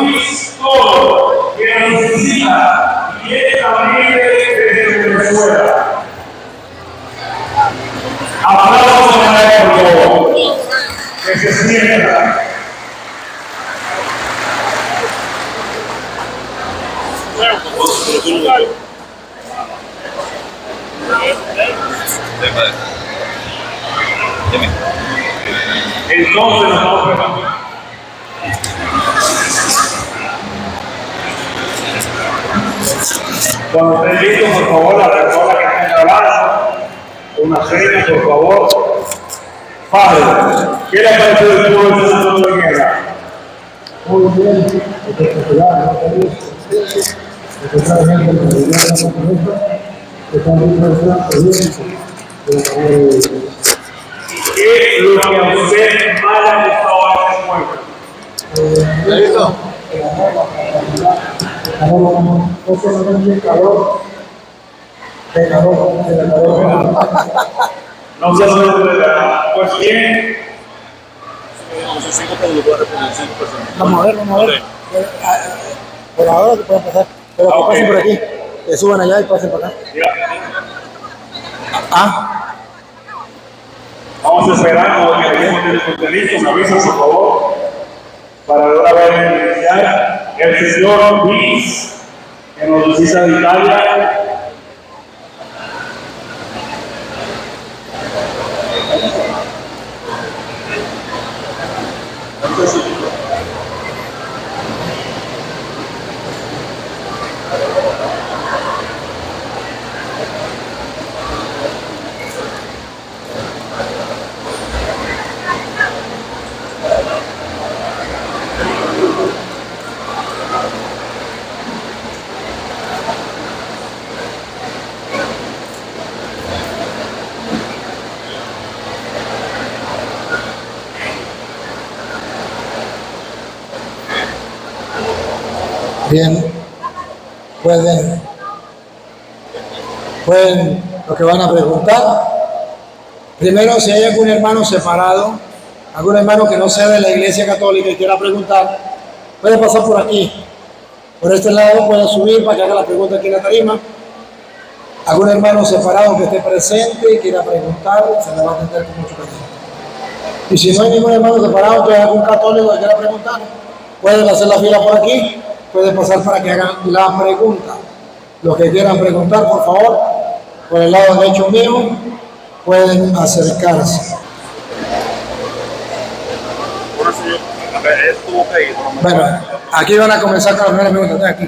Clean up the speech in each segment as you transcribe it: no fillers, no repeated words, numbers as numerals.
Luis Toro, que nos visita directamente desde Venezuela. Aplausos para él, por favor. Que se sienta. Entonces nos vamos preparando. Cuando estén listos, por favor, la persona que está grabando, una seña, por favor. Padre, ¿qué le pareció el pueblo de Santo Domingo? Muy bien, espectacular, ¿no? ¿Qué es lo que a usted más le gustó a ese pueblo? No se suele, pues bien. Vamos a ver. Por ahora te pueden pasar, pero que pasen por aquí, que suban allá y pasen por acá. Vamos a esperar a que alguien esté listo, me avisan por favor, para ahora ver iniciar el señor Luis, que nos visita de Italia. Bien, pueden lo que van a preguntar. Primero, si hay algún hermano separado, algún hermano que no sea de la Iglesia Católica y quiera preguntar, puede pasar por aquí. Por este lado puede subir para que haga la pregunta aquí en la tarima. Algún hermano separado que esté presente y quiera preguntar, se le va a atender con mucho cariño. Y si no hay ningún hermano separado, que hay algún católico que quiera preguntar, pueden hacer la fila por aquí. Puede pasar para que hagan la pregunta. Los que quieran preguntar, por favor, por el lado derecho mío, pueden acercarse. Bueno, aquí van a comenzar con la primera pregunta. Aquí.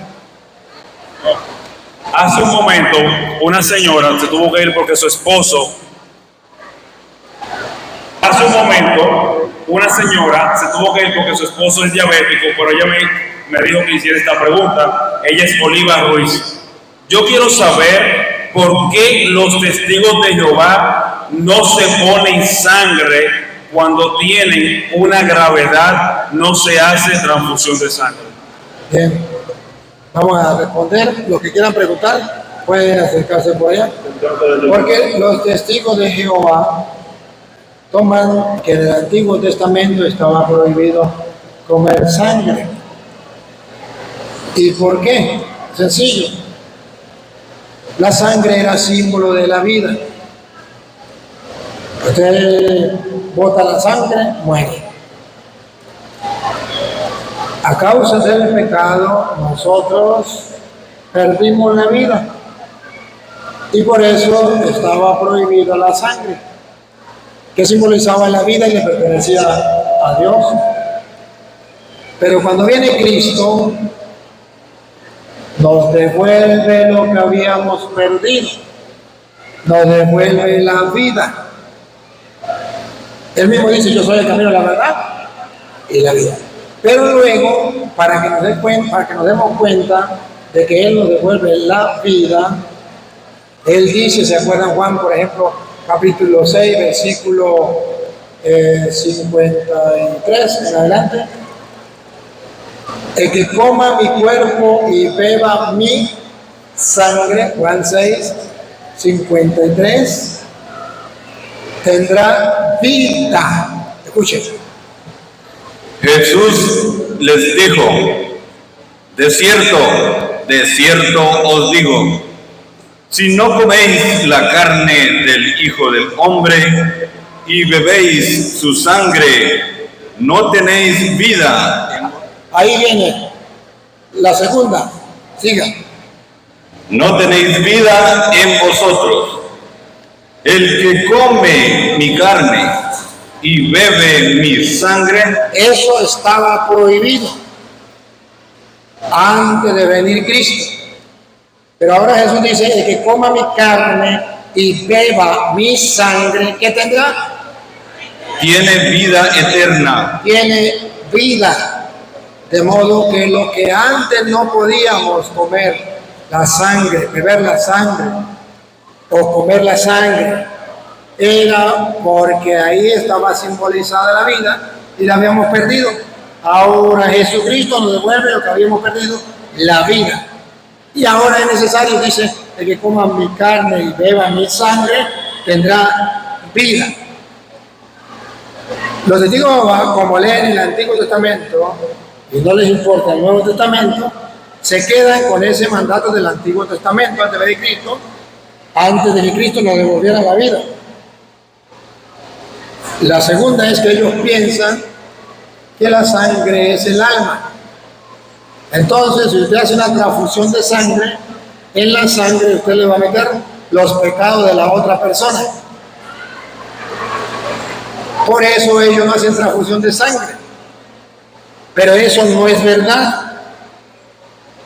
Hace un momento, una señora se tuvo que ir porque su esposo. Hace un momento, una señora se tuvo que ir porque su esposo es diabético, pero ella me dijo que hiciera esta pregunta. Ella es Oliva Ruiz. Yo quiero saber por qué los testigos de Jehová no se ponen sangre cuando tienen una gravedad, no se hace transfusión de sangre. Bien, vamos a responder. Los que quieran preguntar pueden acercarse por allá. Porque los testigos de Jehová toman que en el Antiguo Testamento estaba prohibido comer sangre. ¿Y por qué? Sencillo. La sangre era símbolo de la vida. Usted bota la sangre, muere. A causa del pecado, nosotros perdimos la vida. Y por eso estaba prohibida la sangre, que simbolizaba la vida y le pertenecía a Dios. Pero cuando viene Cristo, nos devuelve lo que habíamos perdido, nos devuelve la vida. Él mismo dice: yo soy el camino, la verdad y la vida. Pero luego, para que nos demos cuenta de que Él nos devuelve la vida, Él dice, ¿se acuerdan Juan, por ejemplo, capítulo 6, versículo 53 en adelante? El que coma mi cuerpo y beba mi sangre, Juan 6, 53, tendrá vida. Escuchen. Jesús les dijo: de cierto os digo, si no coméis la carne del Hijo del Hombre y bebéis su sangre, no tenéis vida. Ahí viene la segunda. Siga. No tenéis vida en vosotros. El que come mi carne y bebe mi sangre, Eso estaba prohibido antes de venir Cristo. Pero ahora Jesús dice, el que coma mi carne y beba mi sangre, ¿qué tendrá? tiene vida eterna. Tiene vida. De modo que lo que antes no podíamos comer, la sangre, beber la sangre o comer la sangre, era porque ahí estaba simbolizada la vida y la habíamos perdido. Ahora Jesucristo nos devuelve lo que habíamos perdido, la vida. Y ahora es necesario, dice, el que coma mi carne y beba mi sangre tendrá vida. Los testigos de Jehová, como leen el Antiguo Testamento y no les importa el Nuevo Testamento, se quedan con ese mandato del Antiguo Testamento antes de Cristo, antes de que Cristo nos devolviera la vida. La segunda es que ellos piensan que la sangre es el alma. Entonces, si usted hace una transfusión de sangre, en la sangre usted le va a meter los pecados de la otra persona. Por eso ellos no hacen transfusión de sangre. Pero eso no es verdad.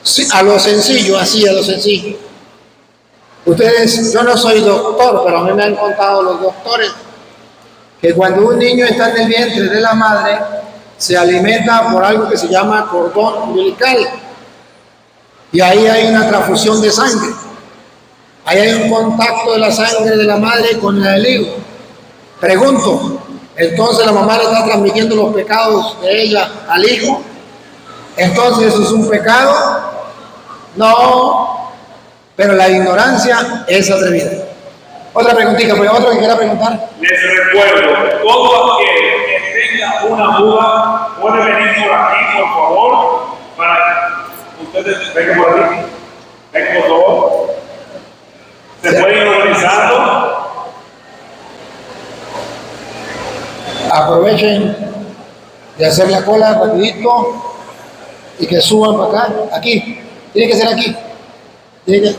Sí, a lo sencillo, así a lo sencillo. Ustedes, yo no soy doctor, pero a mí me han contado los doctores que cuando un niño está en el vientre de la madre, se alimenta por algo que se llama cordón umbilical. Y ahí hay una transfusión de sangre. Ahí hay un contacto de la sangre de la madre con la del hijo. Pregunto, entonces la mamá le está transmitiendo los pecados de ella al hijo. Entonces, ¿eso es un pecado? No, pero la ignorancia es atrevida. Otra preguntita, pues otro que quiera preguntar. Les recuerdo, todo aquel que tenga una duda puede venir por aquí, por favor, para que ustedes vengan por aquí. Vengan por favor. Se pueden ir organizando. Aprovechen de hacer la cola rapidito y que suban para acá. Aquí, tiene que ser aquí. Tiene que...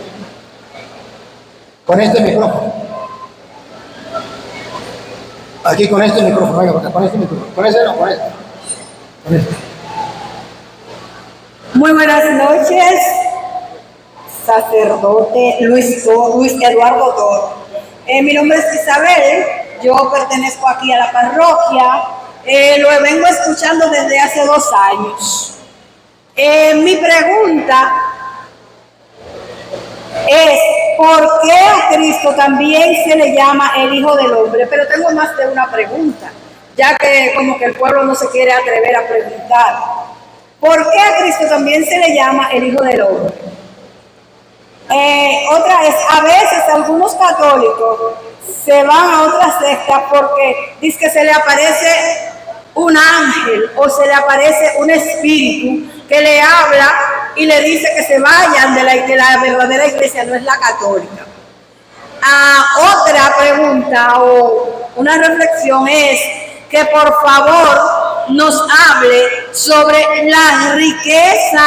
Con este micrófono. Aquí con este micrófono, venga, acá, con este micrófono. Con ese no, con este. Con este. Muy buenas noches, sacerdote Luis Eduardo Toro. Mi nombre es Isabel, yo pertenezco aquí a la parroquia, lo vengo escuchando desde hace 2 años. Mi pregunta es, ¿por qué a Cristo también se le llama el Hijo del Hombre? Pero tengo más de una pregunta, ya que como que el pueblo no se quiere atrever a preguntar. ¿Por qué a Cristo también se le llama el Hijo del Hombre? Otra es, a veces algunos católicos se van a otra secta porque dice que se le aparece un ángel o se le aparece un espíritu que le habla y le dice que se vayan que la verdadera iglesia no es la católica. Otra pregunta o una reflexión es que por favor nos hable sobre la riqueza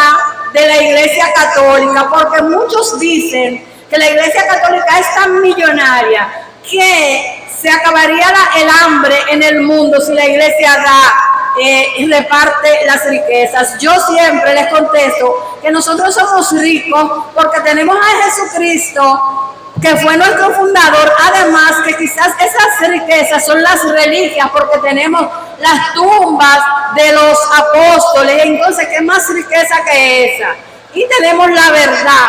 de la iglesia católica, porque muchos dicen que la iglesia católica es tan millonaria que se acabaría el hambre en el mundo si la iglesia reparte las riquezas. Yo siempre les contesto que nosotros somos ricos porque tenemos a Jesucristo, que fue nuestro fundador, además que quizás esas riquezas son las reliquias porque tenemos las tumbas de los apóstoles, entonces ¿qué más riqueza que esa? Y tenemos la verdad.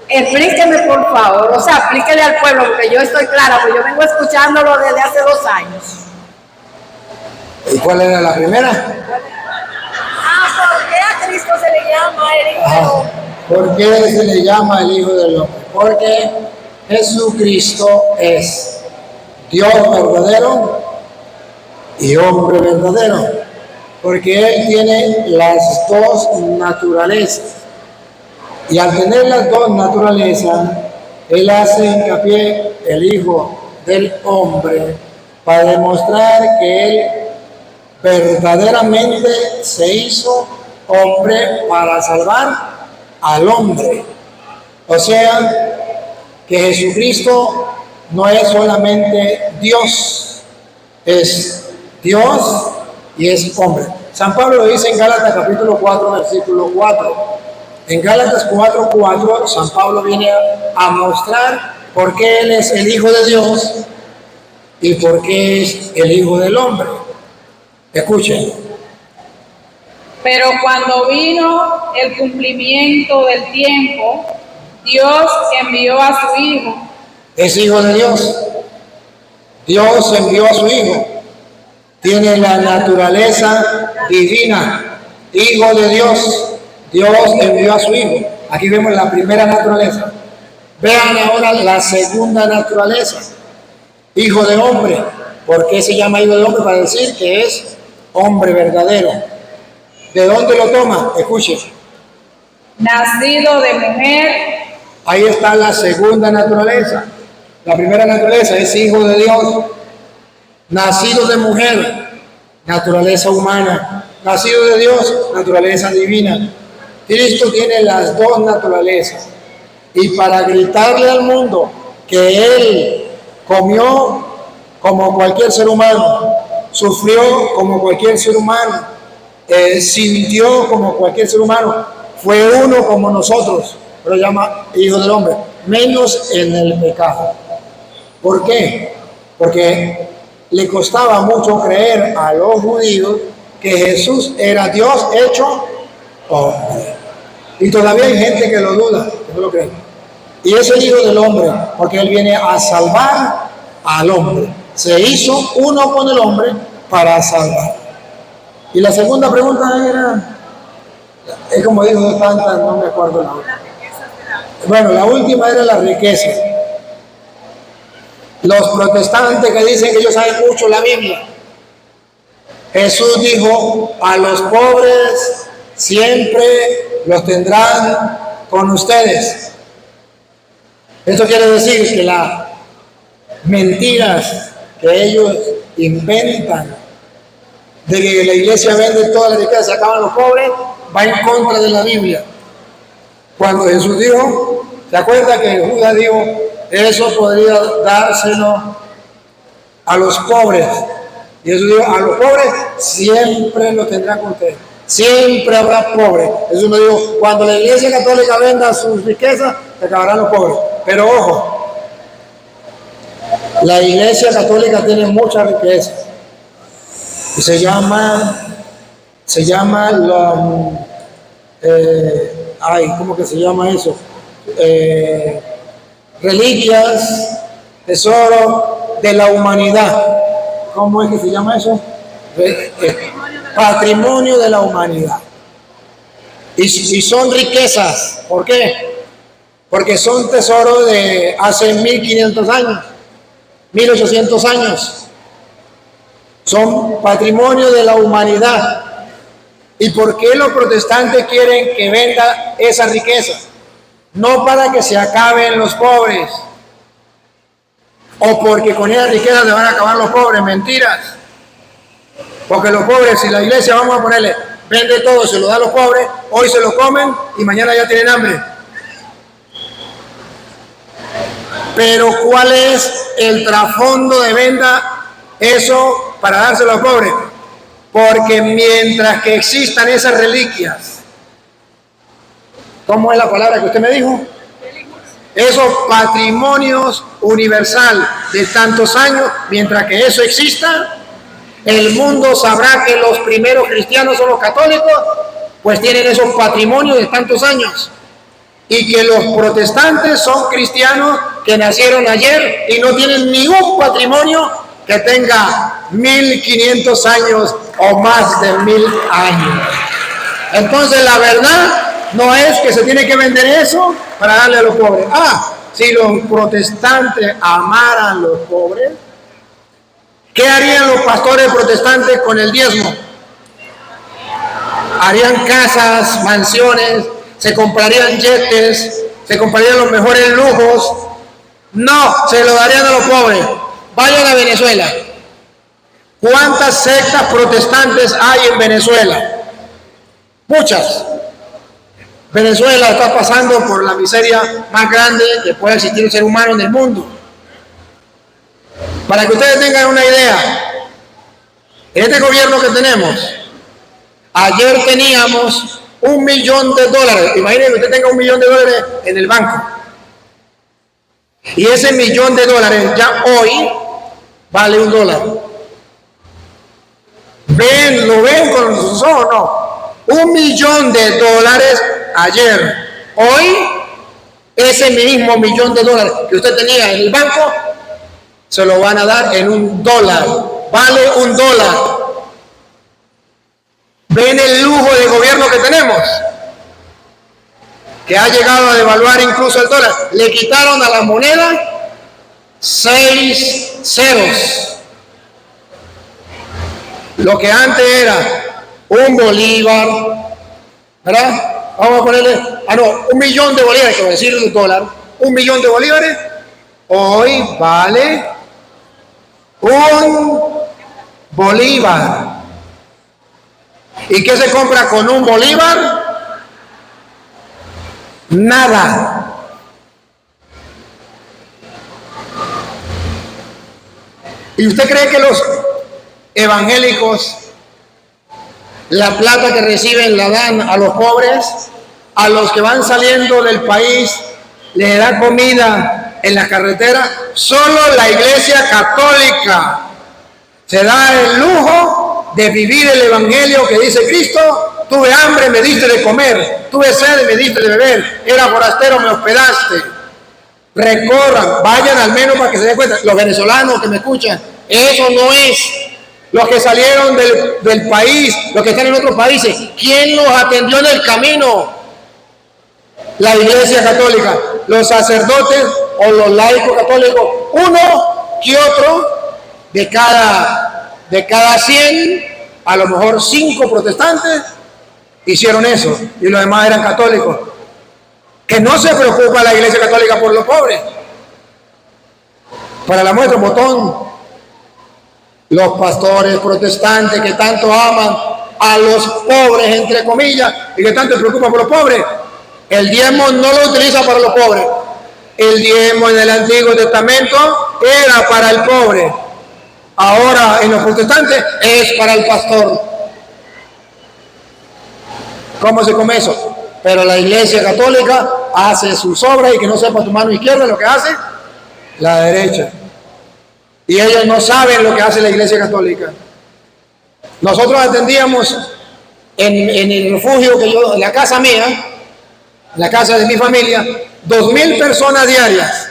Explíqueme por favor, o sea, explíquele al pueblo porque yo estoy clara, porque yo vengo escuchándolo desde hace 2 años. ¿Y cuál era la primera? ¿Por qué a Cristo se le llama el Hijo del Hombre? ¿Por qué se le llama el Hijo del Hombre? Porque Jesucristo es Dios verdadero y hombre verdadero. porque Él tiene las dos naturalezas. Y al tener las dos naturalezas, Él hace hincapié, el Hijo del Hombre, para demostrar que Él verdaderamente se hizo hombre para salvar al hombre. O sea, que Jesucristo no es solamente Dios, es Dios y es hombre. San Pablo lo dice en Gálatas capítulo 4, versículo 4. En Gálatas 4:4, San Pablo viene a mostrar por qué Él es el Hijo de Dios y por qué es el Hijo del hombre. Escuchen. Pero cuando vino el cumplimiento del tiempo, Dios envió a su Hijo. Es Hijo de Dios. Dios envió a su Hijo. Tiene la naturaleza divina. Hijo de Dios. Dios envió a su Hijo. Aquí vemos la primera naturaleza. Vean ahora la segunda naturaleza. Hijo de hombre. ¿Por qué se llama hijo de hombre? Para decir que es hombre verdadero. ¿De dónde lo toma? Escuchen. Nacido de mujer. Ahí está la segunda naturaleza. La primera naturaleza es hijo de Dios. Nacido de mujer, naturaleza humana. Nacido de Dios, naturaleza divina. Cristo tiene las dos naturalezas. Y para gritarle al mundo que Él comió como cualquier ser humano, sufrió como cualquier ser humano, sintió como cualquier ser humano, fue uno como nosotros, lo llama Hijo del Hombre, menos en el pecado. ¿Por qué? Porque le costaba mucho creer a los judíos que Jesús era Dios hecho hombre. Y todavía hay gente que lo duda, que no lo cree. Y es el Hijo del Hombre, porque Él viene a salvar al hombre. Se hizo uno con el hombre para salvar. Y la segunda pregunta era, es como dijo tantas, no me acuerdo la otra. Bueno, la última era la riqueza. Los protestantes que dicen que ellos saben mucho la Biblia. Jesús dijo, a los pobres siempre los tendrán con ustedes. Esto quiere decir que las mentiras que ellos inventan de que la iglesia vende toda la riqueza, se acaban los pobres, va en contra de la Biblia. Cuando Jesús dijo, ¿se acuerda que Judas dijo, eso podría dárselo a los pobres? Y Jesús dijo, a los pobres siempre lo tendrán con ustedes. Siempre habrá pobres. Jesús me dijo, cuando la iglesia católica venda sus riquezas, se acabarán los pobres. Pero ojo, la iglesia católica tiene mucha riqueza. Y se llama ¿cómo que se llama eso? Reliquias, tesoro de la humanidad. ¿Cómo es que se llama eso? Patrimonio de la humanidad. Y son riquezas. ¿Por qué? Porque son tesoros de hace 1500 años, 1800 años. Son patrimonio de la humanidad. ¿Y por qué los protestantes quieren que venda esa riqueza? No para que se acaben los pobres, o porque con esa riqueza se van a acabar los pobres. Mentiras. Porque los pobres, si la iglesia, vamos a ponerle, vende todo, se lo da a los pobres, hoy se lo comen y mañana ya tienen hambre. Pero ¿cuál es el trasfondo de venda eso para dárselo a los pobres? Porque mientras que existan esas reliquias, ¿cómo es la palabra que usted me dijo? Esos patrimonios universal de tantos años, mientras que eso exista, el mundo sabrá que los primeros cristianos son los católicos, pues tienen esos patrimonios de tantos años. Y que los protestantes son cristianos que nacieron ayer y no tienen ningún patrimonio que tenga 1500 años o más de 1000 años. Entonces la verdad no es que se tiene que vender eso para darle a los pobres. Si los protestantes amaran a los pobres, ¿qué harían los pastores protestantes con el diezmo? harían casas, mansiones, se comprarían yetes, se comprarían los mejores lujos. No, se lo darían a los pobres. Vayan a Venezuela. ¿Cuántas sectas protestantes hay en Venezuela? Muchas. Venezuela está pasando por la miseria más grande que puede existir un ser humano en el mundo. Para que ustedes tengan una idea, en este gobierno que tenemos, ayer teníamos $1 millón. Imagínense que usted tenga $1 millón en el banco. Y ese $1 millón ya hoy vale $1. ¿Lo ven con sus ojos o no? $1 millón ayer. Hoy, ese mismo $1 millón que usted tenía en el banco, se lo van a dar en $1. Vale $1. ¿Ven el lujo de gobierno que tenemos? Que ha llegado a devaluar incluso el dólar. Le quitaron a la moneda 6 ceros. Lo que antes era un bolívar, ¿verdad? Vamos a ponerle, $1 millón, que va a decir $1. $1 millón, hoy vale un bolívar. ¿Y qué se compra con un bolívar? Nada. ¿Y usted cree que los evangélicos la plata que reciben la dan a los pobres, a los que van saliendo del país, les da comida en la carretera? Solo la Iglesia Católica se da el lujo de vivir el evangelio que dice Cristo: tuve hambre, me diste de comer, tuve sed, me diste de beber, era forastero, me hospedaste. Recorran, vayan al menos para que se den cuenta. Los venezolanos que me escuchan, eso no es. Los que salieron del país, los que están en otros países, ¿quién los atendió en el camino? La Iglesia Católica, los sacerdotes o los laicos católicos, uno que otro de cada 100, a lo mejor 5 protestantes hicieron eso, y los demás eran católicos. Que no se preocupa la Iglesia Católica por los pobres. Para la muestra, un botón. Los pastores protestantes que tanto aman a los pobres, entre comillas, y que tanto se preocupan por los pobres, el diezmo no lo utiliza para los pobres. El diezmo en el Antiguo Testamento era para el pobre. Ahora en los protestantes es para el pastor. ¿Cómo se come eso? Pero la Iglesia Católica hace sus obras, y que no sepa tu mano izquierda lo que hace la derecha. Y ellos no saben lo que hace la Iglesia Católica. Nosotros atendíamos en el refugio en la casa mía, en la casa de mi familia, 2,000 personas diarias,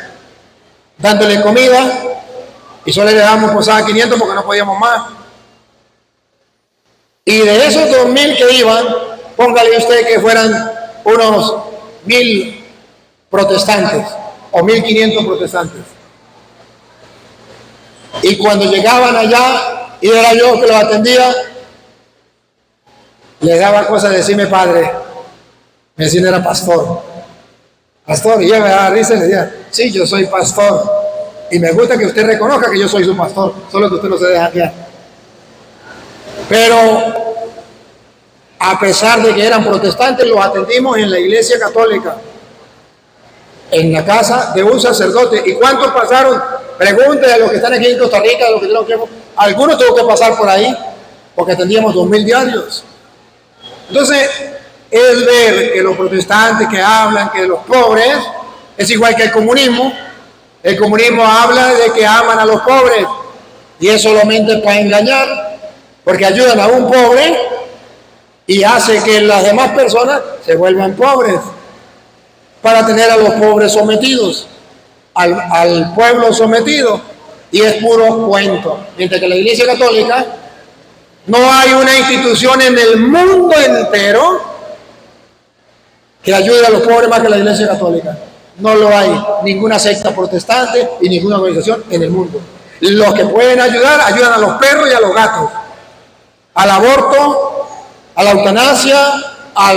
dándole comida, y solo le dábamos posada 500 porque no podíamos más. Y de esos 2,000 que iban, póngale usted que fueran unos 1,000 protestantes o 1,500 protestantes. Y cuando llegaban allá, y era yo que los atendía, les daba cosas de decirme padre. Me decían era pastor. Pastor, y yo me daba risa y le decía, sí, yo soy pastor. Y me gusta que usted reconozca que yo soy su pastor, solo que usted no se deja guiar. Pero a pesar de que eran protestantes, los atendimos en la Iglesia Católica, en la casa de un sacerdote. ¿Y cuántos pasaron? Pregúntenle a los que están aquí en Costa Rica, a los que tenemos que... Algunos tuvo que pasar por ahí, porque atendíamos 2,000 diarios. Entonces, es ver que los protestantes que hablan que los pobres es igual que el comunismo. El comunismo habla de que aman a los pobres, y es solamente para engañar, porque ayudan a un pobre y hace que las demás personas se vuelvan pobres, para tener a los pobres sometidos, al pueblo sometido, y es puro cuento. Mientras que la Iglesia Católica, no hay una institución en el mundo entero que ayude a los pobres más que la Iglesia Católica. No lo hay, ninguna secta protestante y ninguna organización en el mundo. Los que pueden ayudar, ayudan a los perros y a los gatos, al aborto a la eutanasia, a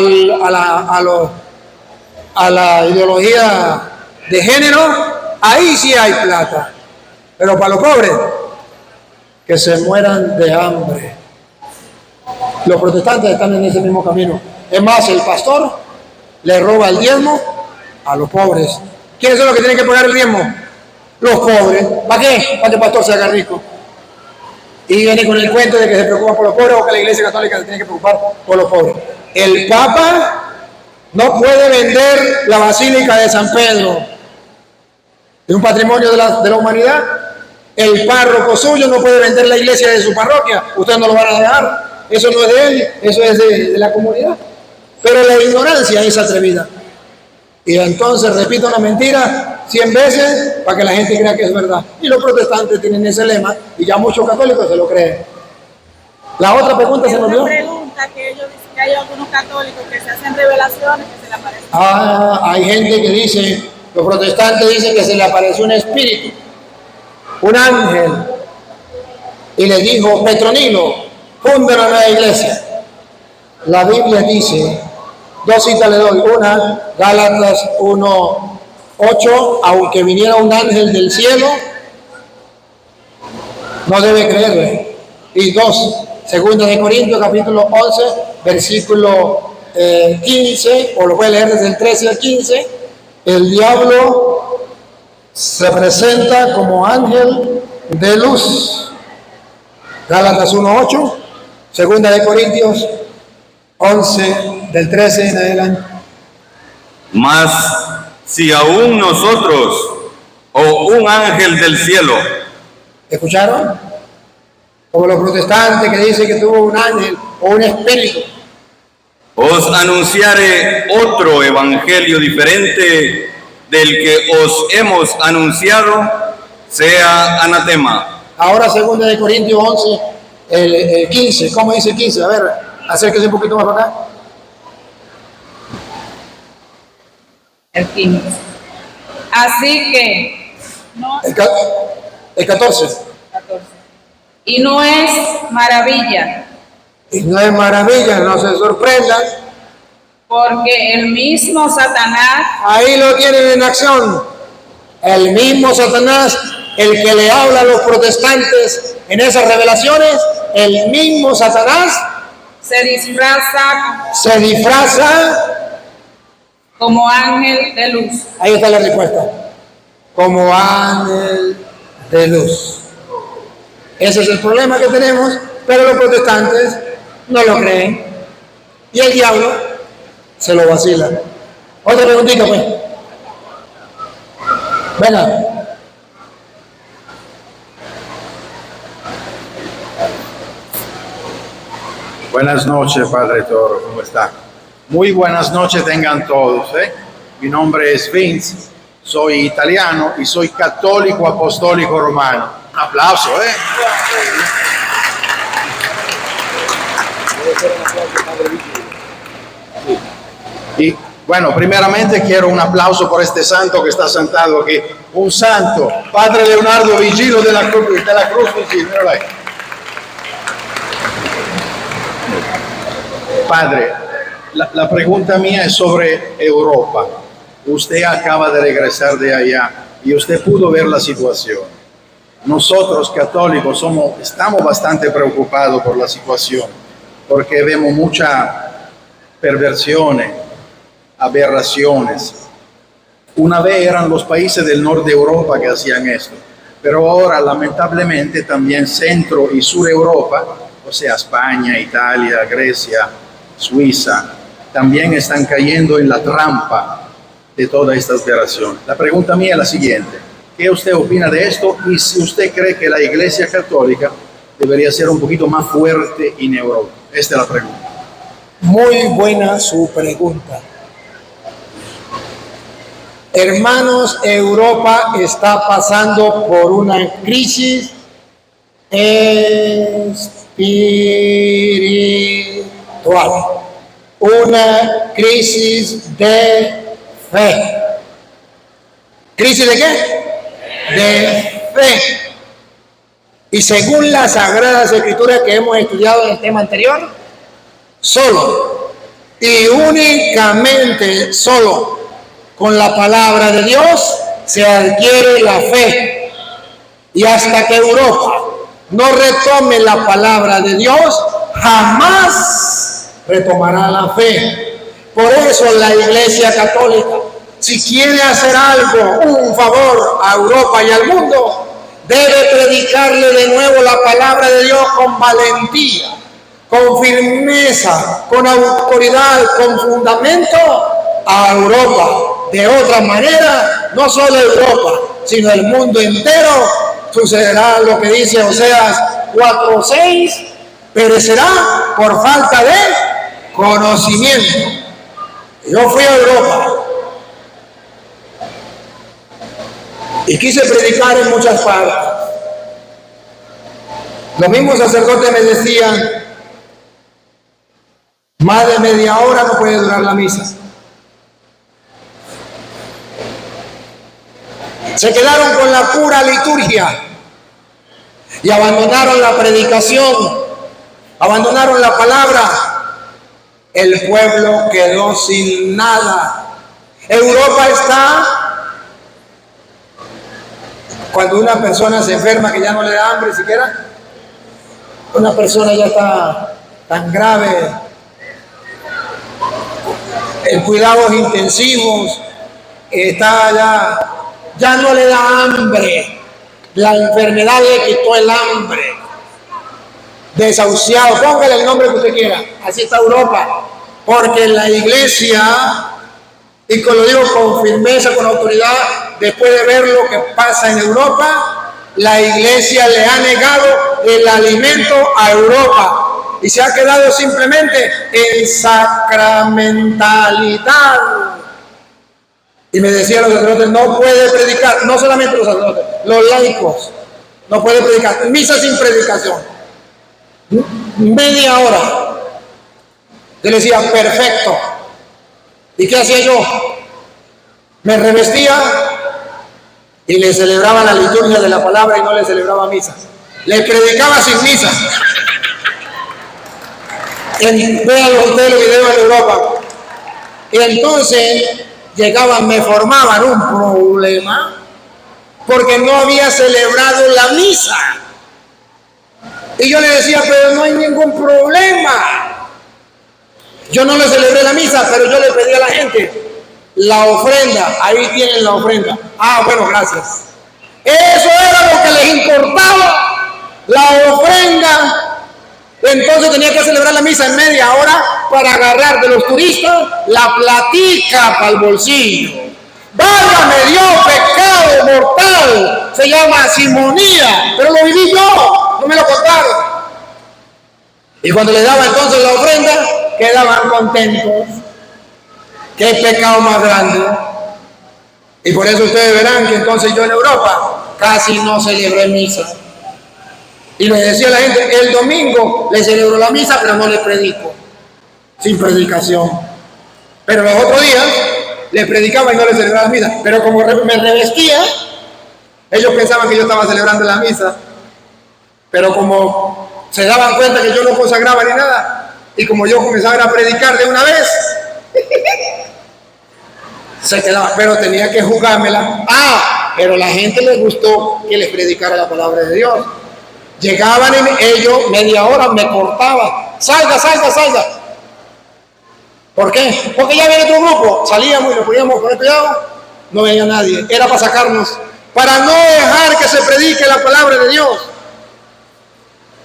la ideología de género, ahí sí hay plata. Pero para los pobres, que se mueran de hambre. Los protestantes están en ese mismo camino. Es más, el pastor le roba el diezmo a los pobres. ¿Quiénes son los que tienen que pagar el diezmo? Los pobres. ¿Para qué? Para que el pastor se haga rico. Y viene con el cuento de que se preocupa por los pobres o que la Iglesia Católica se tiene que preocupar por los pobres. El Papa no puede vender la Basílica de San Pedro, de un patrimonio de la humanidad. El párroco suyo no puede vender la iglesia de su parroquia. Ustedes no lo van a dejar. Eso no es de él, eso es de la comunidad. Pero la ignorancia es atrevida. Y entonces repite una mentira 100 veces para que la gente crea que es verdad. Y los protestantes tienen ese lema y ya muchos católicos se lo creen. La otra pregunta se me olvidó. Una pregunta que ellos dicen que hay algunos católicos que se hacen revelaciones que se le aparecen. Hay gente que dice, los protestantes dicen que se le apareció un espíritu, un ángel, y le dijo: Petronilo, funda una nueva iglesia. La Biblia dice, dos citas le doy, una, Gálatas 1:8, aunque viniera un ángel del cielo, no debe creerle. Y dos, segunda de Corintios capítulo 11, versículo 15, o lo puede leer desde el 13 al 15, el diablo se presenta como ángel de luz. Gálatas 1:8, segunda de Corintios 11, del 13 en adelante. Mas si aún nosotros o un ángel del cielo ¿Escucharon? Como los protestantes que dicen que tuvo un ángel o un espíritu. os anunciare otro evangelio diferente del que os hemos anunciado, sea anatema. Ahora segunda de Corintios 11, el 15. ¿Cómo dice el 15? A ver, acérquese un poquito más para acá. El 15. Así que, no, El 14. 14. Y no es maravilla, Y no es maravilla, no se sorprendan. porque el mismo Satanás Ahí lo tienen en acción. El mismo Satanás, el que le habla a los protestantes en esas revelaciones, el mismo Satanás se disfraza se disfraza. como ángel de luz. Ahí está la respuesta. Como ángel de luz. Ese es el problema que tenemos, pero los protestantes no lo creen. Y el diablo se lo vacila. Otra preguntita, pues. Venga. Buenas noches, Padre Toro, ¿cómo está? Muy buenas noches tengan todos. Mi nombre es Vince, soy italiano y soy católico apostólico romano. Un aplauso, Y bueno, primeramente quiero un aplauso por este santo que está sentado aquí. Un santo, Padre Leonardo Vigilo de la Cruz Vigilo. Míralo ahí. Padre, la pregunta mía es sobre Europa. Usted acaba de regresar de allá y usted pudo ver la situación. Nosotros católicos estamos bastante preocupados por la situación porque vemos muchas perversiones, aberraciones. Una vez eran los países del norte de Europa que hacían esto, pero ahora lamentablemente también Centro y Sur Europa, o sea, España, Italia, Grecia, Suiza, también están cayendo en la trampa de todas estas aberraciones. La pregunta mía es la siguiente: ¿qué usted opina de esto? Y si usted cree que la Iglesia Católica debería ser un poquito más fuerte en Europa. Esta es la pregunta. Muy buena su pregunta. Hermanos, Europa está pasando por una crisis espiritual, una crisis de fe. ¿Crisis de qué? De fe. Y según las Sagradas Escrituras que hemos estudiado en el tema anterior, solo y únicamente solo con la palabra de Dios se adquiere la fe. Y hasta que Europa no retome la palabra de Dios, jamás retomará la fe. Por eso la Iglesia Católica, si quiere hacer algo, un favor a Europa y al mundo, debe predicarle de nuevo la palabra de Dios con valentía, con firmeza, con autoridad, con fundamento a Europa. De otra manera, no solo Europa, sino el mundo entero, sucederá lo que dice Oseas 4:6, perecerá por falta de conocimiento. Yo fui a Europa y quise predicar en muchas partes. Los mismos sacerdotes me decían, más de media hora no puede durar la misa. Se quedaron con la pura liturgia y abandonaron la predicación, abandonaron la palabra. El pueblo quedó sin nada. Europa está, cuando una persona se enferma que ya no le da hambre siquiera, una persona ya está tan grave, en cuidados intensivos, está ya no le da hambre, la enfermedad le quitó el hambre, desahuciado, póngale el nombre que usted quiera, así está Europa, porque la iglesia, y lo digo con firmeza, con autoridad, después de ver lo que pasa en Europa, la iglesia le ha negado el alimento a Europa y se ha quedado simplemente en sacramentalidad. Y me decían los sacerdotes, no puede predicar, no solamente los sacerdotes, los laicos, no puede predicar, misa sin predicación, media hora. Yo le decía, perfecto. ¿Y qué hacía yo? Me revestía y le celebraba la liturgia de la palabra y no le celebraba misa. Le predicaba sin misa. Vean ustedes los videos en Europa. Y entonces llegaban, me formaban un problema porque no había celebrado la misa. Y yo le decía, pero no hay ningún problema. Yo no le celebré la misa, pero yo le pedí a la gente la ofrenda. Ahí tienen la ofrenda. Ah, bueno, gracias. Eso era lo que les importaba, la ofrenda. Entonces tenía que celebrar la misa en media hora para agarrar de los turistas la platica para el bolsillo. Válgame Dios, pecado mortal. Se llama simonía, pero lo viví yo, no me lo contaron. Y cuando le daba entonces la ofrenda, quedaban contentos. Qué pecado más grande. Y por eso ustedes verán que entonces yo en Europa casi no celebré misa. Y le decía a la gente, el domingo le celebro la misa, pero no le predico, sin predicación. Pero los otros días le predicaba y no le celebraba la misa. Pero como me revestía, ellos pensaban que yo estaba celebrando la misa. Pero como se daban cuenta que yo no consagraba ni nada, y como yo comenzaba a predicar de una vez, se quedaba, pero tenía que jugármela. Pero a la gente les gustó que les predicara la palabra de Dios. Llegaban ellos, media hora me cortaban. Salga. ¿Por qué? Porque ya viene otro grupo. Salíamos y nos poníamos con el cuidado, no veía nadie. Era para sacarnos, para no dejar que se predique la palabra de Dios.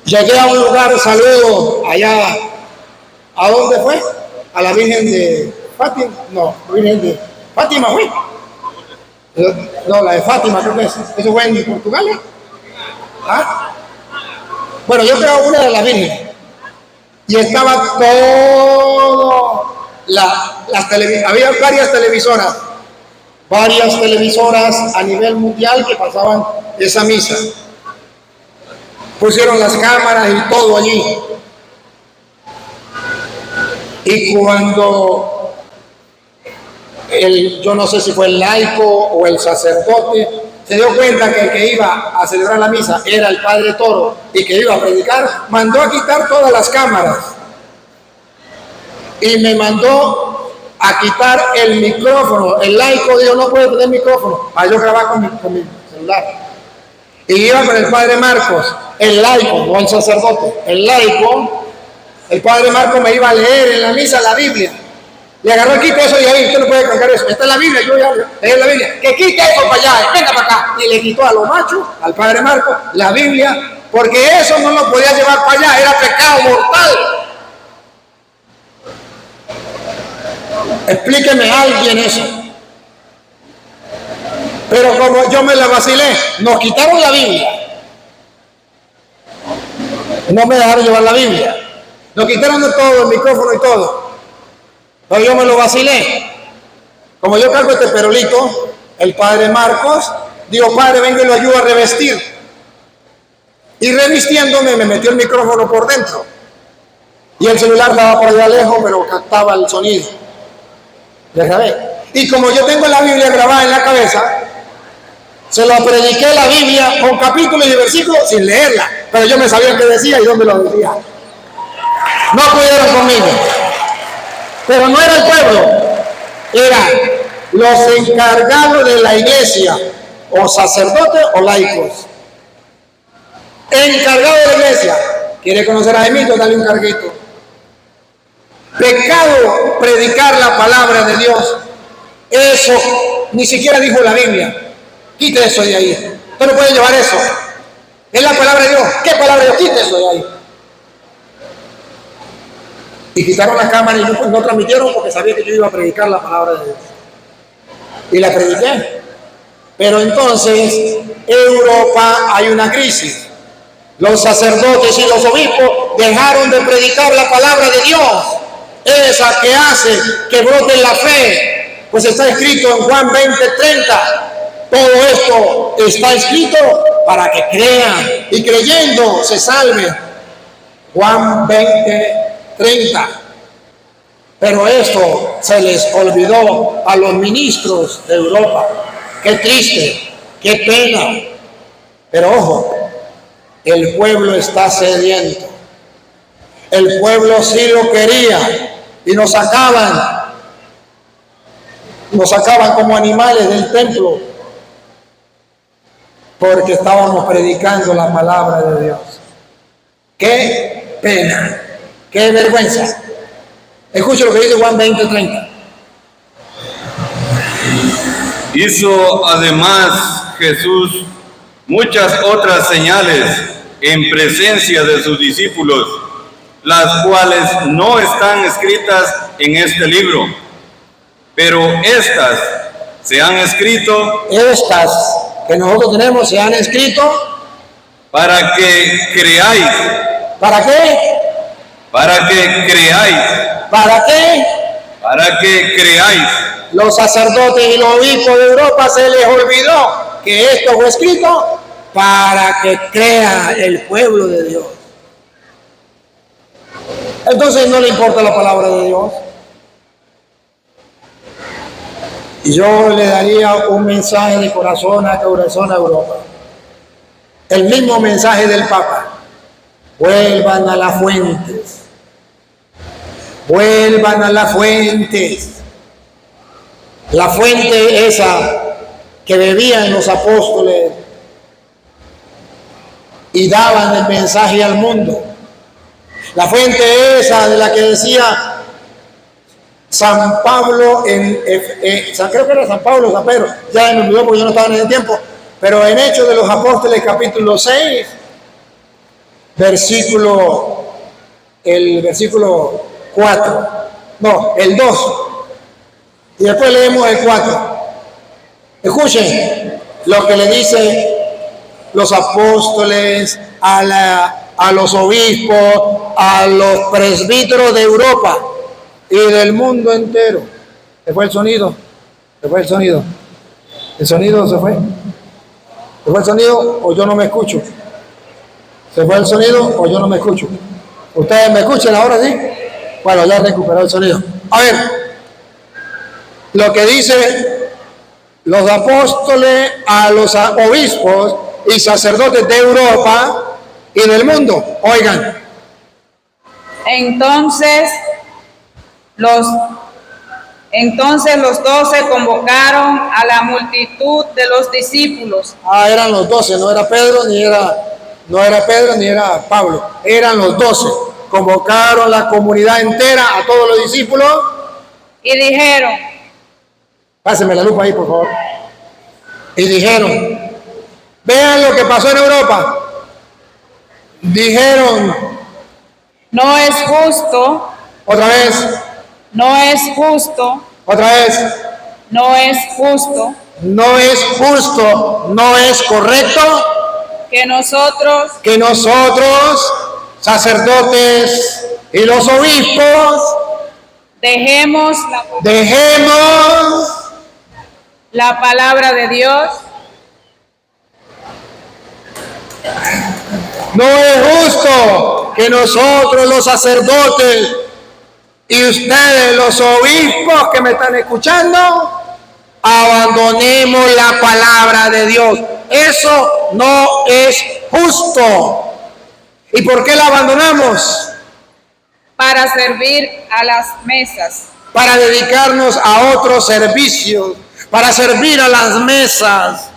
Llegué a un lugar, saludo allá. ¿A dónde fue? A la Virgen de Fátima. No, Virgen de Fátima, güey. No, la de Fátima, creo que es. ¿Eso fue en Portugal? Bueno, yo creo una de las vírgenes. Y estaba todo. Había varias televisoras a nivel mundial que pasaban esa misa. Pusieron las cámaras y todo allí. Y cuando yo no sé si fue el laico o el sacerdote, se dio cuenta que el que iba a celebrar la misa era el padre Toro y que iba a predicar, mandó a quitar todas las cámaras. y me mandó a quitar el micrófono. El laico dijo, no puede tener micrófono, para yo grabar con mi celular. Y iba con el padre Marcos, el laico, no el sacerdote, el laico. El padre Marcos me iba a leer en la misa la Biblia. Le agarró, quite eso de ahí, usted no puede cargar eso. Esta es la Biblia, yo ya leí la Biblia. Que quite eso para allá, venga para acá. Y le quitó a los machos, al padre Marcos, la Biblia, porque eso no lo podía llevar para allá, era pecado mortal. Explíqueme a alguien eso. Pero como yo me la vacilé, nos quitaron la Biblia. No me dejaron llevar la Biblia. Nos quitaron de todo, el micrófono y todo. Pero yo me lo vacilé. Como yo cargo este perolito, el padre Marcos, digo, padre, venga y lo ayudo a revestir. Y revistiéndome, me metió el micrófono por dentro. Y el celular estaba por allá lejos, pero captaba el sonido. ¿Ya sabes? Y como yo tengo la Biblia grabada en la cabeza, se lo prediqué la Biblia con capítulos y versículos sin leerla. Pero yo me sabía qué decía y dónde lo decía. No pudieron conmigo. Pero no era el pueblo, eran los encargados de la iglesia, o sacerdotes o laicos. Encargado de la iglesia. ¿Quiere conocer a Emilio? Dale un carguito. Pecado predicar la palabra de Dios. Eso ni siquiera dijo la Biblia. Quite eso de ahí. Usted no puede llevar eso. Es la palabra de Dios. ¿Qué palabra de Dios? Quite eso de ahí. Y quitaron la cámara y no transmitieron porque sabía que yo iba a predicar la palabra de Dios. Y la prediqué. Pero entonces, en Europa hay una crisis. Los sacerdotes y los obispos dejaron de predicar la palabra de Dios. Esa que hace que brote la fe. Pues está escrito en Juan 20:30. Todo esto está escrito para que crean y creyendo se salven. Juan 20:30. Pero esto se les olvidó a los ministros de Europa. Qué triste, qué pena. Pero ojo, el pueblo está sediento. El pueblo sí lo quería y nos sacaban como animales del templo porque estábamos predicando la palabra de Dios. Qué pena, qué vergüenza. Escuche lo que dice Juan 20:30. Hizo además Jesús muchas otras señales en presencia de sus discípulos, las cuales no están escritas en este libro, pero estas se han escrito. Estas que nosotros tenemos se han escrito. Para que creáis. ¿Para qué? Para que creáis. ¿Para qué? Para que creáis. Los sacerdotes y los obispos de Europa se les olvidó que esto fue escrito para que crea el pueblo de Dios. Entonces no le importa la palabra de Dios. Y yo le daría un mensaje de corazón a Europa. El mismo mensaje del Papa. Vuelvan a las fuentes. Vuelvan a las fuentes. La fuente esa que bebían los apóstoles y daban el mensaje al mundo. La fuente esa de la que decía San Pablo, creo que era San Pablo o San Pedro, ya me olvidó porque yo no estaba en ese tiempo, pero en Hechos de los Apóstoles capítulo 6, el versículo 4, no, el 2, y después leemos el 4. Escuchen lo que le dice los apóstoles a los obispos, a los presbíteros de Europa y del mundo entero. ¿Se fue el sonido? ¿Se fue el sonido? ¿El sonido se fue? ¿Se fue el sonido o yo no me escucho? ¿Se fue el sonido o yo no me escucho? ¿Ustedes me escuchan ahora, sí? Bueno, ya recuperó el sonido. A ver, lo que dice los apóstoles a los obispos y sacerdotes de Europa y del mundo. Oigan. Entonces Entonces los 12 convocaron a la multitud de los discípulos. Eran los 12, no era Pedro ni era Pablo, eran los 12. Convocaron la comunidad entera, a todos los discípulos. Y dijeron, Pásenme la lupa ahí, por favor. Y dijeron, vean lo que pasó en Europa. Dijeron, no es justo, otra vez, no es justo, otra vez, no es justo no es justo, no es correcto que nosotros, sacerdotes y los obispos, dejemos dejemos la palabra de Dios. No es justo que nosotros los sacerdotes y ustedes los obispos que me están escuchando abandonemos la palabra de Dios. Eso no es justo. ¿Y por qué la abandonamos? Para servir a las mesas. Para dedicarnos a otros servicios, para servir a las mesas.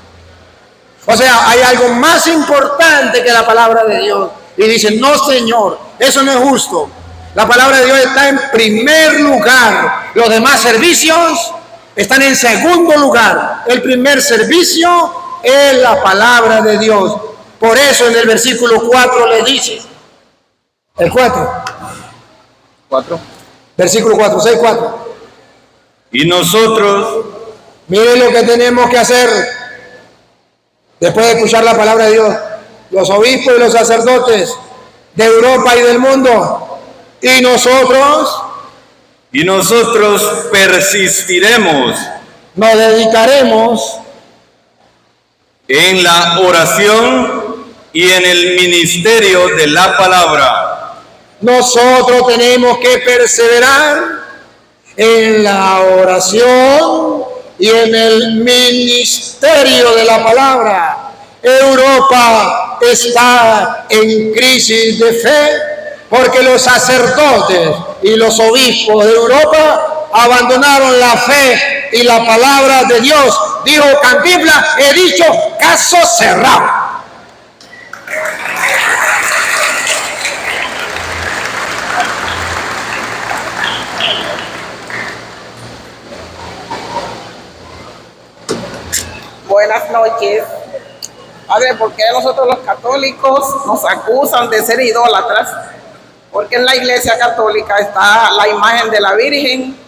O sea, hay algo más importante que la palabra de Dios. Y dicen, no, Señor, eso no es justo. La palabra de Dios está en primer lugar. Los demás servicios están en segundo lugar. El primer servicio es la palabra de Dios. Por eso en el versículo 4 le dice, el 4. Versículo 4, 6:4. Y nosotros, Miren lo que tenemos que hacer después de escuchar la palabra de Dios. Los obispos y los sacerdotes de Europa y del mundo. Y nosotros persistiremos nos dedicaremos en la oración y en el ministerio de la palabra. Nosotros tenemos que perseverar en la oración y en el ministerio de la palabra. Europa está en crisis de fe porque los sacerdotes y los obispos de Europa abandonaron la fe y la palabra de Dios. Dijo Cantinflas, he dicho, caso cerrado. Buenas noches. Padre, ¿por qué nosotros los católicos nos acusan de ser idólatras? Porque en la Iglesia Católica está la imagen de la Virgen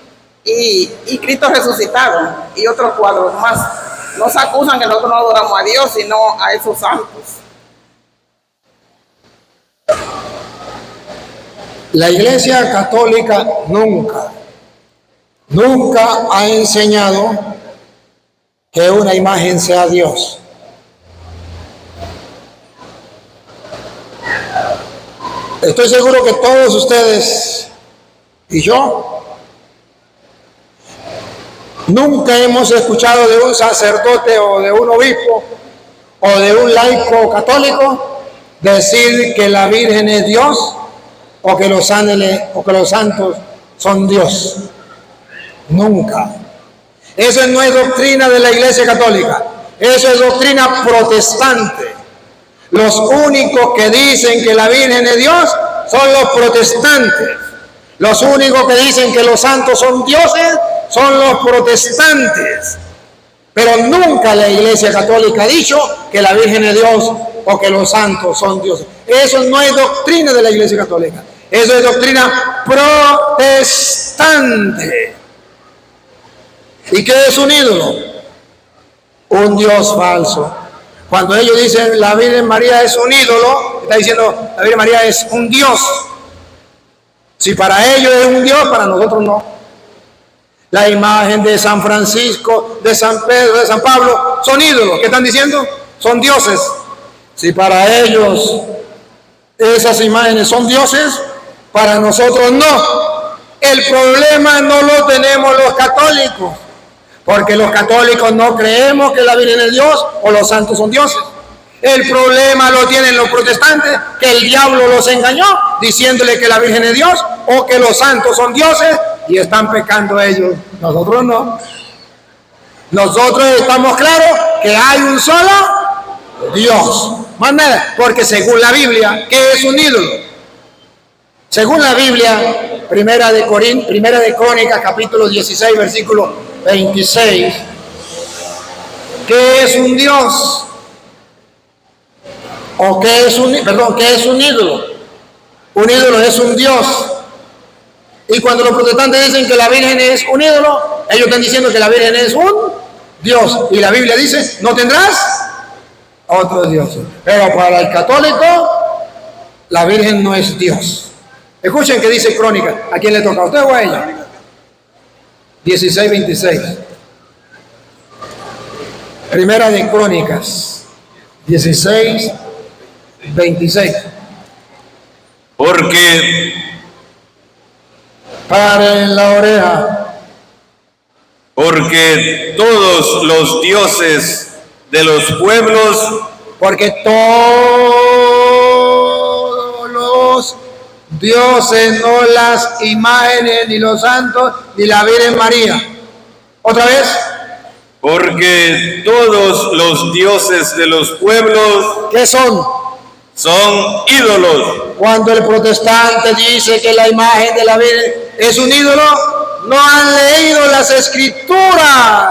y Cristo resucitado y otros cuadros más. Nos acusan que nosotros no adoramos a Dios, sino a esos santos. La Iglesia Católica nunca ha enseñado que una imagen sea Dios. Estoy seguro que todos ustedes y yo nunca hemos escuchado de un sacerdote o de un obispo o de un laico católico decir que la Virgen es Dios o que los ángeles o que los santos son Dios. Nunca. Eso no es doctrina de la Iglesia Católica. Eso es doctrina protestante. Los únicos que dicen que la Virgen es Dios son los protestantes. Los únicos que dicen que los santos son dioses son los protestantes. Pero nunca la Iglesia Católica ha dicho que la Virgen es Dios o que los santos son dioses. Eso no es doctrina de la Iglesia Católica. Eso es doctrina protestante. ¿Y qué es un ídolo? Un Dios falso. Cuando ellos dicen la Virgen María es un ídolo, está diciendo la Virgen María es un Dios. Si para ellos es un Dios, para nosotros no. La imagen de San Francisco, de San Pedro, de San Pablo, son ídolos. ¿Qué están diciendo? Son dioses. Si para ellos esas imágenes son dioses, para nosotros no. El problema no lo tenemos los católicos. Porque los católicos no creemos que la Virgen es Dios o los santos son dioses. El problema lo tienen los protestantes, que el diablo los engañó diciéndole que la Virgen es Dios o que los santos son dioses y están pecando ellos. Nosotros no. Nosotros estamos claros que hay un solo Dios. Más nada, porque según la Biblia, ¿qué es un ídolo? Según la Biblia, Primera de Crónicas, capítulo 16, versículo 26, ¿qué es un Dios? ¿O qué es qué es un ídolo? Un ídolo es un Dios. Y cuando los protestantes dicen que la Virgen es un ídolo, ellos están diciendo que la Virgen es un Dios. Y la Biblia dice, no tendrás otro Dios. Pero para el católico, la Virgen no es Dios. Escuchen que dice Crónica. ¿A quién le toca? ¿A usted o a ella? 16:26. Primera de Crónicas 16:26. Porque Paren la oreja. Porque todos los dioses de los pueblos, Porque todos los dioses, no las imágenes, ni los santos, ni la Virgen María. Otra vez. porque todos los dioses de los pueblos ¿Qué son? son ídolos. Cuando el protestante dice que la imagen de la Virgen es un ídolo, no han leído las escrituras.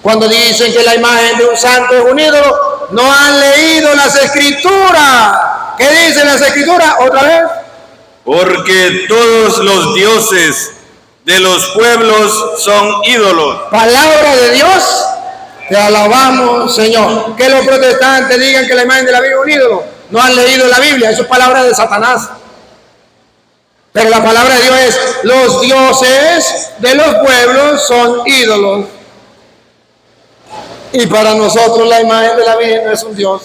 Cuando dicen que la imagen de un santo es un ídolo, no han leído las escrituras. ¿Qué dicen las escrituras? Otra vez. Porque todos los dioses de los pueblos son ídolos. Palabra de Dios. Te alabamos, Señor. Que los protestantes digan que la imagen de la Virgen es un ídolo. No han leído la Biblia. Eso es palabra de Satanás. Pero la palabra de Dios es: los dioses de los pueblos son ídolos. Y para nosotros la imagen de la Virgen no es un Dios.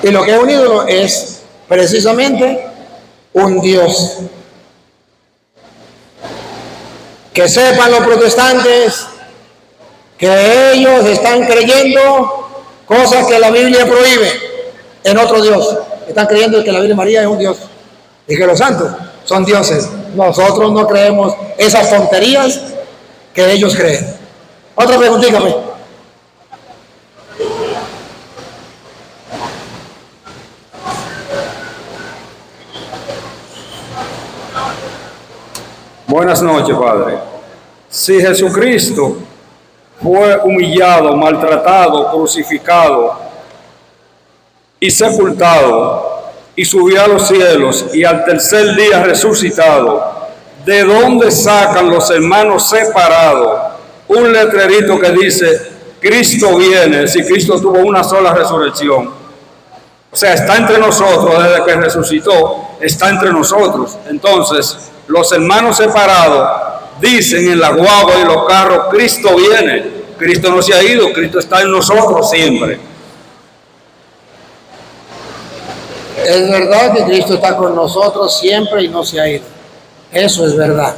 Y lo que es un ídolo es precisamente un Dios. Que sepan los protestantes que ellos están creyendo cosas que la Biblia prohíbe en otro Dios. Están creyendo que la Virgen María es un Dios y que los santos son dioses. Nosotros no creemos esas tonterías que ellos creen. Otra preguntita, pues. Buenas noches, Padre. Si Jesucristo fue humillado, maltratado, crucificado y sepultado y subió a los cielos y al tercer día resucitado, ¿de dónde sacan los hermanos separados un letrerito que dice Cristo viene? Si Cristo tuvo una sola resurrección. O sea, está entre nosotros desde que resucitó, está entre nosotros. Entonces, los hermanos separados dicen en la guagua y los carros, Cristo viene. Cristo no se ha ido, Cristo está en nosotros siempre. Es verdad que Cristo está con nosotros siempre y no se ha ido. Eso es verdad.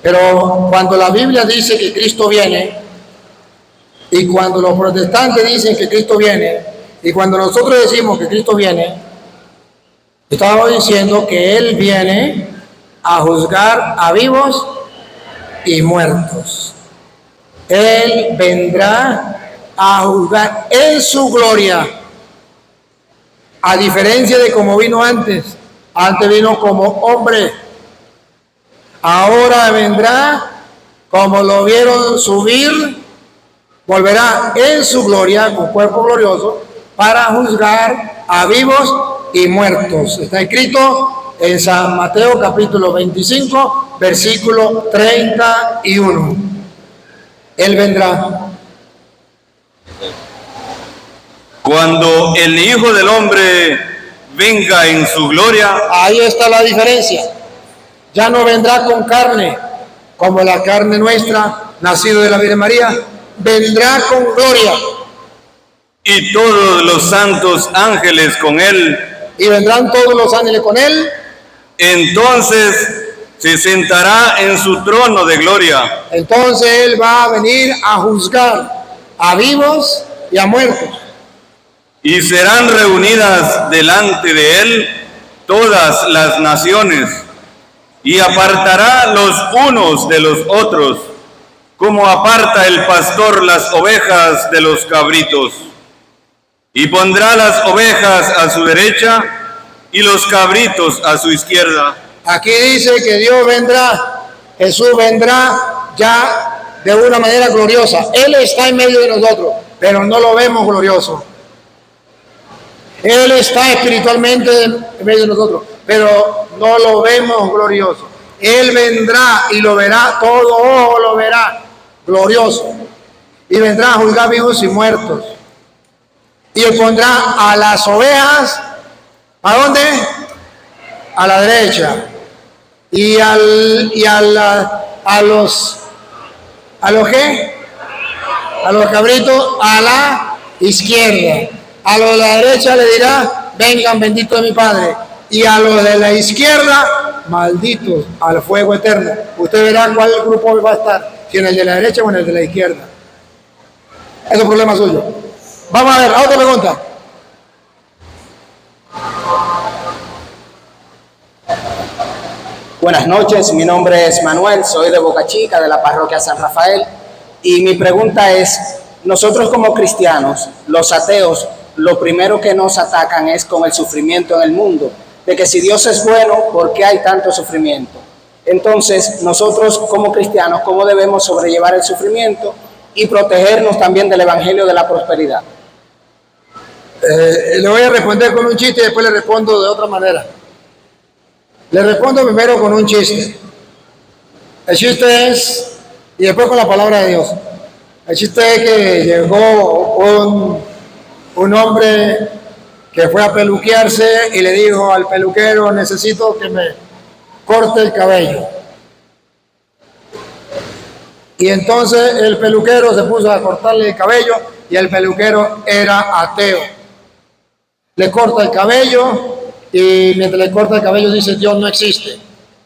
Pero cuando la Biblia dice que Cristo viene, y cuando los protestantes dicen que Cristo viene, y cuando nosotros decimos que Cristo viene, estamos diciendo que Él viene a juzgar a vivos y muertos. Él vendrá a juzgar en su gloria, a diferencia de como vino antes. Antes vino como hombre, ahora vendrá como lo vieron subir, volverá en su gloria con cuerpo glorioso para juzgar a vivos y muertos. Está escrito en San Mateo capítulo 25, versículo 31. Él vendrá. Cuando el Hijo del Hombre venga en su gloria, Ahí está la diferencia. Ya no vendrá con carne, como la carne nuestra, nacido de la Virgen María. Vendrá con gloria. y todos los santos ángeles con él, Y vendrán todos los ángeles con Él. entonces se sentará en su trono de gloria. Entonces Él va a venir a juzgar a vivos y a muertos. Y serán reunidas delante de él todas las naciones, y apartará los unos de los otros, como aparta el pastor las ovejas de los cabritos. Y pondrá las ovejas a su derecha y los cabritos a su izquierda. Aquí dice que Dios vendrá, Jesús vendrá ya de una manera gloriosa. Él está en medio de nosotros, pero no lo vemos glorioso. Él está espiritualmente en medio de nosotros, pero no lo vemos glorioso. Él vendrá y lo verá, todo ojo lo verá glorioso. Y vendrá a juzgar vivos y muertos. Y pondrá a las ovejas, ¿a dónde? A la derecha. Y a los ¿qué? A los cabritos a la izquierda. A los de la derecha le dirá, vengan benditos de mi Padre. Y a los de la izquierda, malditos al fuego eterno. Usted verá cuál grupo va a estar, si en el de la derecha o en el de la izquierda. Eso es problema suyo. Vamos a ver, otra pregunta. Buenas noches, mi nombre es Manuel, soy de Boca Chica, de la parroquia San Rafael, y mi pregunta es, nosotros como cristianos, los ateos, lo primero que nos atacan es con el sufrimiento en el mundo, de que si Dios es bueno, ¿por qué hay tanto sufrimiento? Entonces, nosotros como cristianos, ¿cómo debemos sobrellevar el sufrimiento y protegernos también del evangelio de la prosperidad? Le voy a responder con un chiste y después le respondo de otra manera. Le respondo primero con un chiste. El chiste es, y después con la palabra de Dios. El chiste es que llegó un hombre que fue a peluquearse y le dijo al peluquero, necesito que me corte el cabello. Y entonces el peluquero se puso a cortarle el cabello y el peluquero era ateo. Le corta el cabello y mientras le corta el cabello dice, Dios no existe.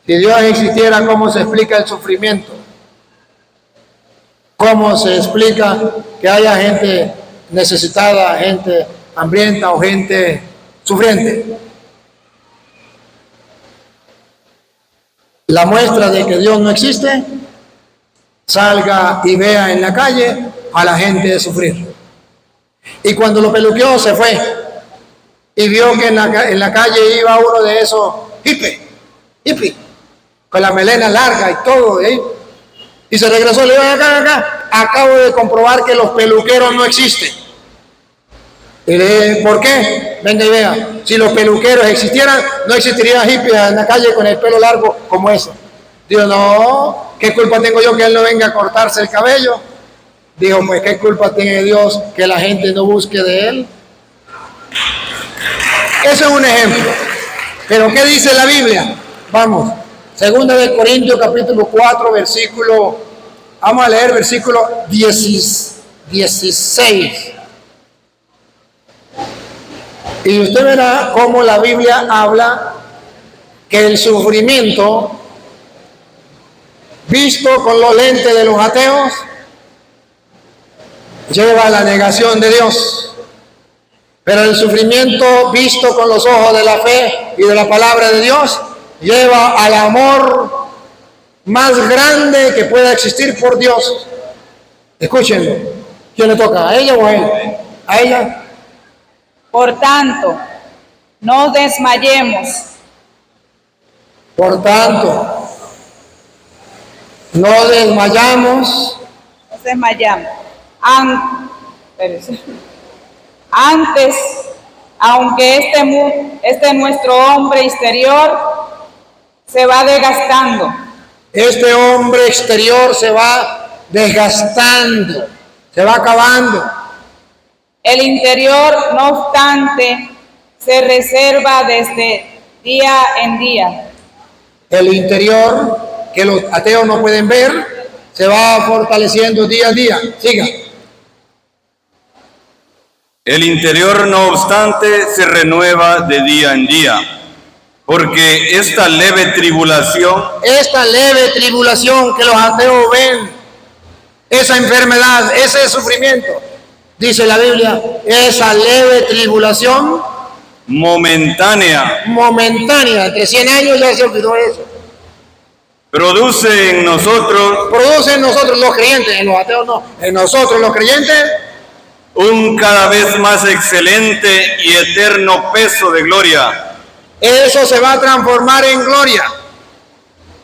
Si Dios existiera, ¿cómo se explica el sufrimiento? ¿Cómo se explica que haya gente necesitada, gente hambrienta o gente sufriente? La muestra de que Dios no existe, salga y vea en la calle a la gente sufrir. Y cuando lo peluqueó se fue y vio que en la calle iba uno de esos hippie, con la melena larga y todo, y se regresó, le dijo, acá, acabo de comprobar que los peluqueros no existen. Y le dije, ¿por qué? Venga y vea, si los peluqueros existieran, no existiría hippie en la calle con el pelo largo como ese. Dijo, no, ¿qué culpa tengo yo que él no venga a cortarse el cabello? Dijo, pues, ¿qué culpa tiene Dios que la gente no busque de él? Eso es un ejemplo. Pero ¿qué dice la Biblia? Vamos, 2 de Corintios capítulo 4, versículo, vamos a leer versículo 16. Y usted verá cómo la Biblia habla que el sufrimiento, visto con los lentes de los ateos, lleva a la negación de Dios. Pero el sufrimiento visto con los ojos de la fe y de la palabra de Dios lleva al amor más grande que pueda existir por Dios. Escúchenlo. ¿Quién le toca? ¿A ella o a él? ¿A ella? Por tanto, no desmayemos. Por tanto, no desmayamos. No desmayamos. Antes, aunque este nuestro hombre exterior se va desgastando. Este hombre exterior se va desgastando, se va acabando. El interior, no obstante, se reserva desde día en día. El interior, que los ateos no pueden ver, se va fortaleciendo día a día. Siga. El interior, no obstante, se renueva de día en día, porque esta leve tribulación que los ateos ven, esa enfermedad, ese sufrimiento, dice la Biblia, esa leve tribulación momentánea, entre 100 años ya se olvidó eso. produce en nosotros los creyentes, en los ateos no, en nosotros los creyentes, un cada vez más excelente y eterno peso de gloria, eso se va a transformar en gloria.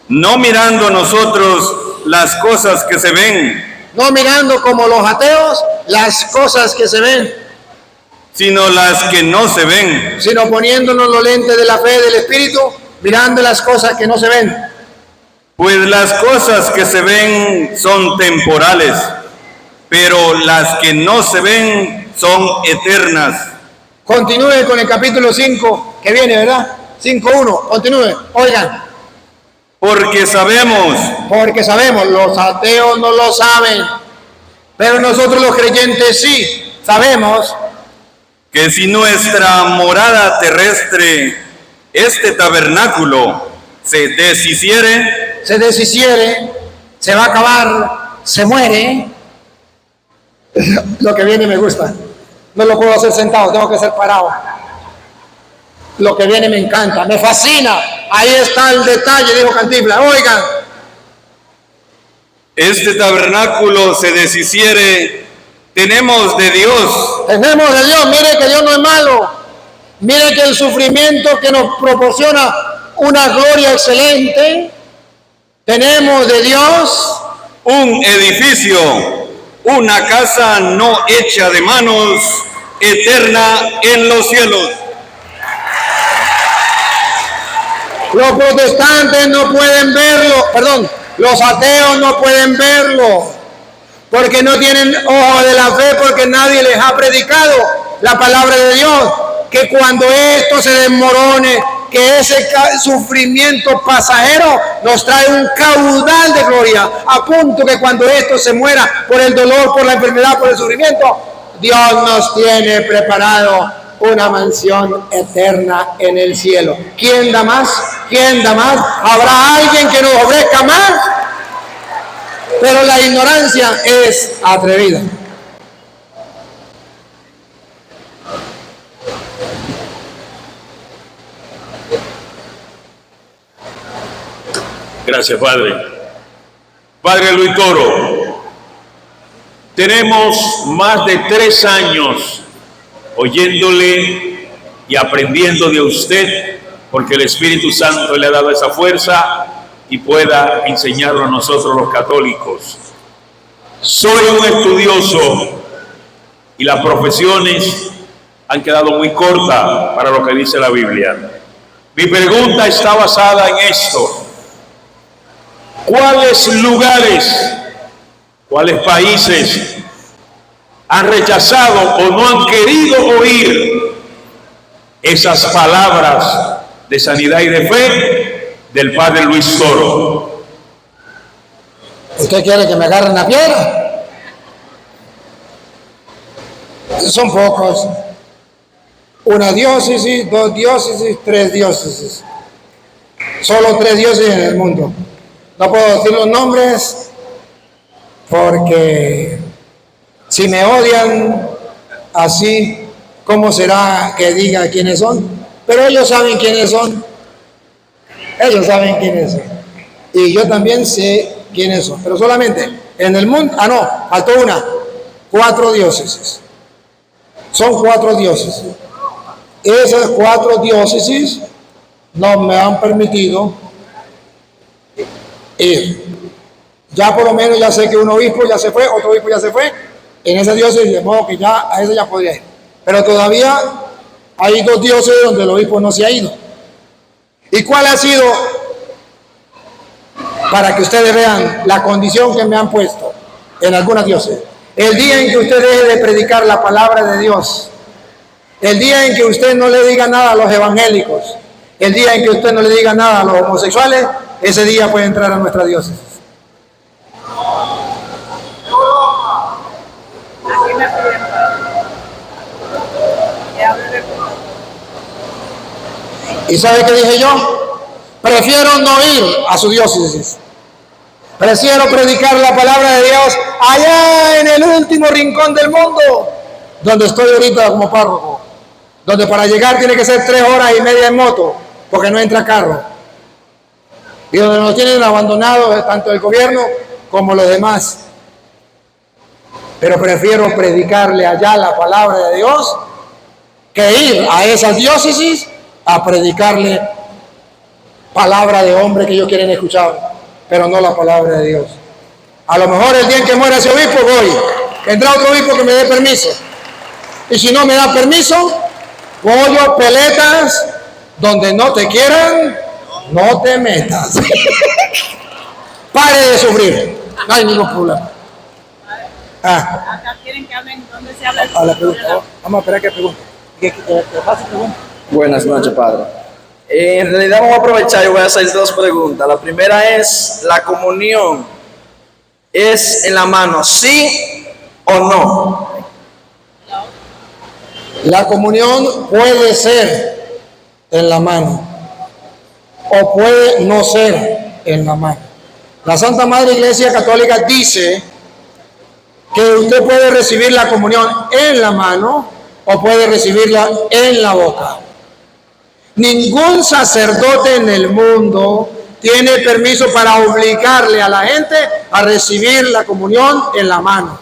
no mirando nosotros las cosas que se ven, No mirando como los ateos las cosas que se ven, sino las que no se ven, sino poniéndonos los lentes de la fe del Espíritu, mirando las cosas que no se ven. pues las cosas que se ven son temporales, pero las que no se ven son eternas. Continúe con el capítulo 5 que viene, ¿verdad? 5.1, continúe. Oigan, Porque sabemos los ateos no lo saben, pero nosotros los creyentes sí sabemos que si nuestra morada terrestre, este tabernáculo, se deshiciere, se va a acabar, se muere. Lo que viene me gusta. No lo puedo hacer sentado, tengo que ser parado. Lo que viene me encanta, me fascina. Ahí está el detalle, dijo Cantinflas. Oigan, este tabernáculo se deshiciere, tenemos de Dios, mire que Dios no es malo. Mire que el sufrimiento que nos proporciona una gloria excelente, tenemos de Dios un edificio, una casa no hecha de manos, eterna en los cielos. Los protestantes no pueden verlo, los ateos no pueden verlo, porque no tienen ojo de la fe, porque nadie les ha predicado la palabra de Dios, que cuando esto se desmorone, que ese sufrimiento pasajero nos trae un caudal de gloria, a punto que cuando esto se muera por el dolor, por la enfermedad, por el sufrimiento, Dios nos tiene preparado una mansión eterna en el cielo. ¿Quién da más? ¿Quién da más? ¿Habrá alguien que nos ofrezca más? Pero la ignorancia es atrevida. Gracias, Padre. Padre Luis Toro, tenemos más de 3 años oyéndole y aprendiendo de usted, porque el Espíritu Santo le ha dado esa fuerza y pueda enseñarlo a nosotros los católicos. Soy un estudioso y las profesiones han quedado muy cortas para lo que dice la Biblia. Mi pregunta está basada en esto. ¿Cuáles lugares, cuáles países han rechazado o no han querido oír esas palabras de sanidad y de fe del Padre Luis Toro? ¿Usted quiere que me agarren la piedra? Son pocos. Una diócesis, 2 diócesis, 3 diócesis. Solo 3 diócesis en el mundo. No puedo decir los nombres porque si me odian así, ¿cómo será que diga quiénes son? Pero ellos saben quiénes son. Ellos saben quiénes son. Y yo también sé quiénes son. Pero solamente en el mundo, faltó una. 4 diócesis. Son 4 diócesis. Esas 4 diócesis no me han permitido ir. Ya por lo menos ya sé que un obispo ya se fue, otro obispo ya se fue en esa diócesis, de modo que ya a esa ya podría ir. Pero todavía hay 2 diócesis donde el obispo no se ha ido. ¿Y cuál ha sido? Para que ustedes vean la condición que me han puesto en algunas diócesis. El día en que usted deje de predicar la palabra de Dios, el día en que usted no le diga nada a los evangélicos, el día en que usted no le diga nada a los homosexuales, ese día puede entrar a nuestra diócesis. ¿Y sabe qué dije yo? Prefiero no ir a su diócesis. Prefiero predicar la palabra de Dios allá en el último rincón del mundo, donde estoy ahorita como párroco, donde para llegar tiene que ser 3 horas y media en moto, porque no entra carro. y donde nos tienen abandonados tanto el gobierno como los demás. Pero prefiero predicarle allá la palabra de Dios que ir a esas diócesis a predicarle palabra de hombre que ellos quieren escuchar, pero no la palabra de Dios. A lo mejor el día en que muera ese obispo voy, vendrá otro obispo que me dé permiso, y si no me da permiso, pollo, peletas, donde no te quieran, no te metas. Pare de sufrir, no hay ningún problema. Acá quieren que hablen dónde se habla. Vamos a esperar que pregunte. ¿Qué pregunta? Buenas noches, padre. En realidad vamos a aprovechar y voy a hacer dos preguntas. La primera es, ¿la comunión es en la mano, sí o no? La comunión puede ser en la mano o puede no ser en la mano. La Santa Madre Iglesia Católica dice que usted puede recibir la comunión en la mano o puede recibirla en la boca. Ningún sacerdote en el mundo tiene permiso para obligarle a la gente a recibir la comunión en la mano.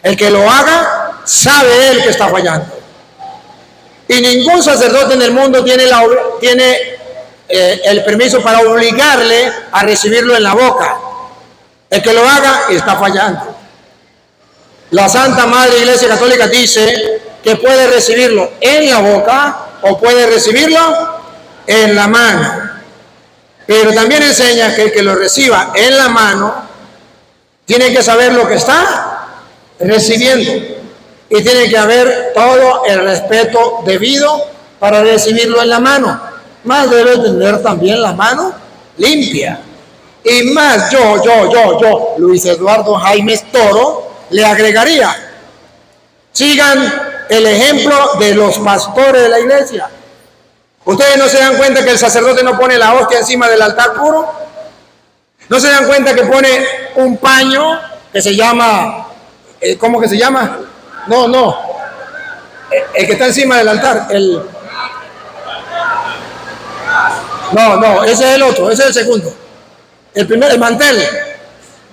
El que lo haga, sabe él que está fallando. Y ningún sacerdote en el mundo tiene el permiso para obligarle a recibirlo en la boca. El que lo haga, está fallando. La Santa Madre Iglesia Católica dice que puede recibirlo en la boca o puede recibirlo en la mano. Pero también enseña que el que lo reciba en la mano tiene que saber lo que está recibiendo y tiene que haber todo el respeto debido para recibirlo en la mano. Más debe tener también la mano limpia. Y más yo, Luis Eduardo Jaime Toro, le agregaría, sigan el ejemplo de los pastores de la iglesia. ¿Ustedes no se dan cuenta que el sacerdote no pone la hostia encima del altar puro? ¿No se dan cuenta que pone un paño que se llama, ¿cómo que se llama? No, el que está encima del altar, no, ese es el otro, ese es el segundo. El primero, el mantel,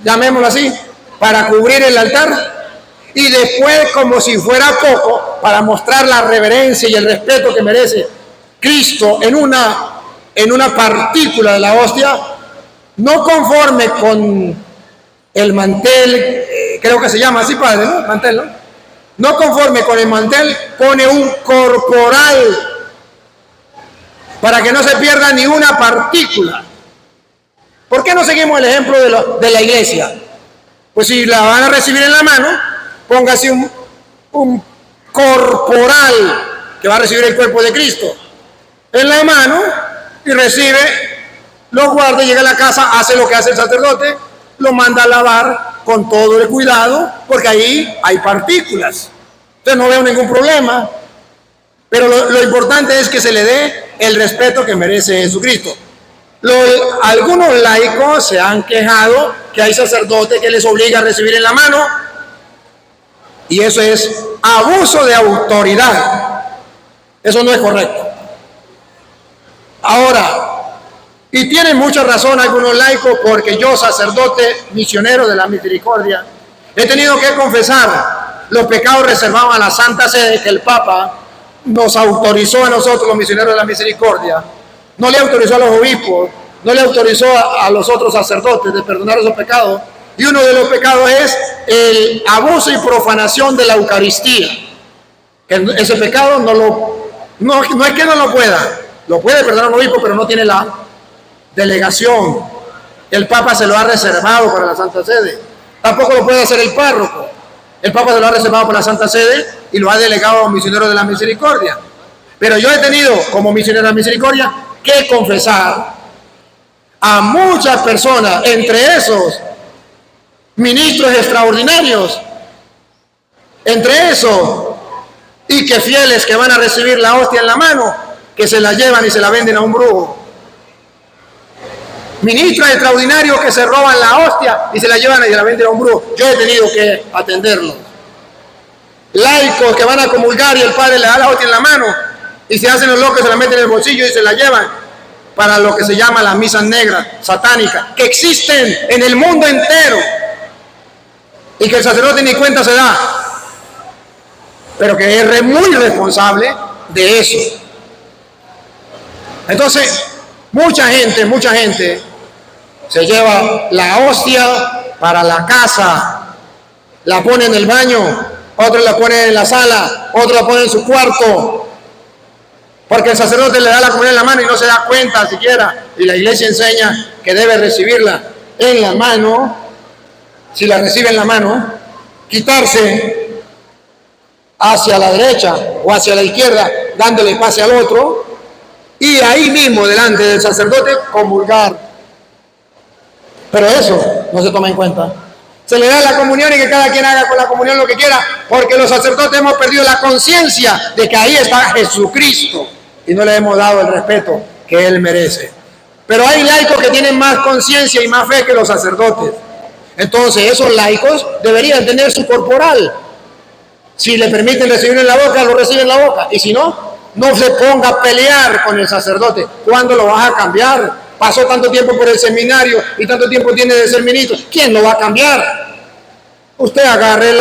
llamémoslo así, para cubrir el altar. Y después, como si fuera poco, para mostrar la reverencia y el respeto que merece Cristo en una partícula de la hostia, no conforme con el mantel, creo que se llama así, padre, ¿no? Mantel, ¿no? No conforme con el mantel, pone un corporal para que no se pierda ni una partícula. ¿Por qué no seguimos el ejemplo de la iglesia? Pues si la van a recibir en la mano, póngase un corporal que va a recibir el cuerpo de Cristo en la mano y recibe, lo guarda, llega a la casa, hace lo que hace el sacerdote, lo manda a lavar con todo el cuidado, porque ahí hay partículas. Entonces no veo ningún problema, pero lo importante es que se le dé el respeto que merece Jesucristo. Algunos laicos se han quejado que hay sacerdotes que les obliga a recibir en la mano, y eso es abuso de autoridad. Eso no es correcto. Ahora, y tienen mucha razón algunos laicos, porque yo, sacerdote misionero de la misericordia, he tenido que confesar los pecados reservados a la Santa Sede que el Papa nos autorizó a nosotros, los misioneros de la misericordia. No le autorizó a los obispos, no le autorizó a los otros sacerdotes de perdonar esos pecados. Y uno de los pecados es el abuso y profanación de la Eucaristía. Que ese pecado no es que no lo pueda, lo puede perdonar un obispo, pero no tiene la delegación. El Papa se lo ha reservado para la Santa Sede. Tampoco lo puede hacer el párroco. El Papa se lo ha reservado para la Santa Sede y lo ha delegado a los misioneros de la misericordia. Pero yo he tenido, como misionero de la misericordia, que confesar a muchas personas, entre esos ministros extraordinarios, entre esos, y que fieles que van a recibir la hostia en la mano, que se la llevan y se la venden a un brujo. Ministros extraordinarios que se roban la hostia y se la llevan y se la venden a un brujo. Yo he tenido que atenderlos. Laicos que van a comulgar y el padre le da la hostia en la mano y se hacen los locos, se la meten en el bolsillo y se la llevan. para lo que se llama las misas negras, satánicas, que existen en el mundo entero y que el sacerdote ni cuenta se da, pero que es muy responsable de eso. Entonces, mucha gente se lleva la hostia para la casa, la pone en el baño, otro la pone en la sala, otro la pone en su cuarto, porque el sacerdote le da la comunión en la mano y no se da cuenta siquiera, y la iglesia enseña que debe recibirla en la mano. Si la recibe en la mano, quitarse hacia la derecha o hacia la izquierda, dándole pase al otro, y ahí mismo delante del sacerdote comulgar. Pero eso no se toma en cuenta. Se le da la comunión y que cada quien haga con la comunión lo que quiera, porque los sacerdotes hemos perdido la conciencia de que ahí está Jesucristo y no le hemos dado el respeto que Él merece. Pero hay laicos que tienen más conciencia y más fe que los sacerdotes. Entonces esos laicos deberían tener su corporal. Si le permiten recibir en la boca, lo reciben en la boca. Y si no, no se ponga a pelear con el sacerdote. ¿Cuándo lo vas a cambiar? Pasó tanto tiempo por el seminario y tanto tiempo tiene de ser ministro. ¿Quién lo va a cambiar? Usted agarre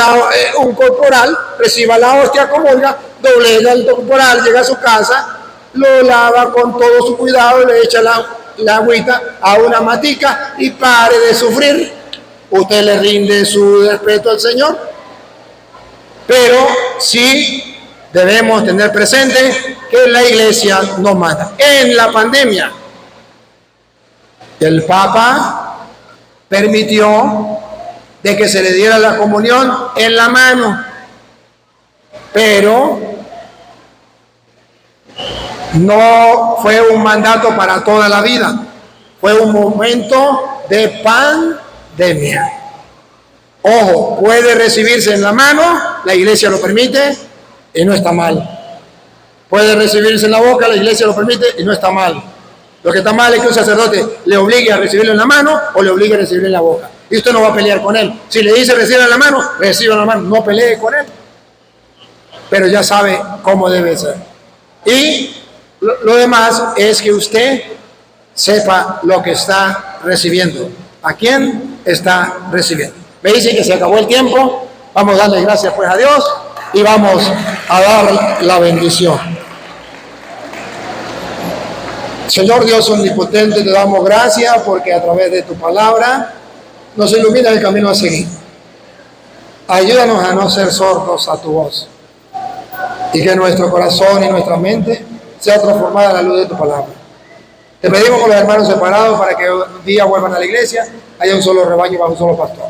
un corporal, reciba la hostia, comulga, doblega el corporal, llega a su casa, lo lava con todo su cuidado, le echa la agüita a una matica y pare de sufrir. Usted le rinde su respeto al Señor. Pero sí debemos tener presente que la iglesia nos manda. En la pandemia, el Papa permitió de que se le diera la comunión en la mano, pero no fue un mandato para toda la vida, fue un momento de pandemia. Ojo, puede recibirse en la mano, la iglesia lo permite y no está mal. Puede recibirse en la boca, la iglesia lo permite y no está mal. Lo que está mal es que un sacerdote le obligue a recibirlo en la mano o le obligue a recibirlo en la boca. Y usted no va a pelear con él. Si le dice reciba en la mano, reciba en la mano, no pelee con él. Pero ya sabe cómo debe ser. Y lo demás es que usted sepa lo que está recibiendo. ¿A quién está recibiendo? Me dicen que se acabó el tiempo. Vamos a darle gracias pues a Dios y vamos a dar la bendición. Señor Dios omnipotente, te damos gracias porque a través de tu palabra nos ilumina el camino a seguir. Ayúdanos a no ser sordos a tu voz y que nuestro corazón y nuestra mente sea transformada a la luz de tu palabra. Te pedimos con los hermanos separados para que un día vuelvan a la iglesia, haya un solo rebaño y bajo un solo pastor.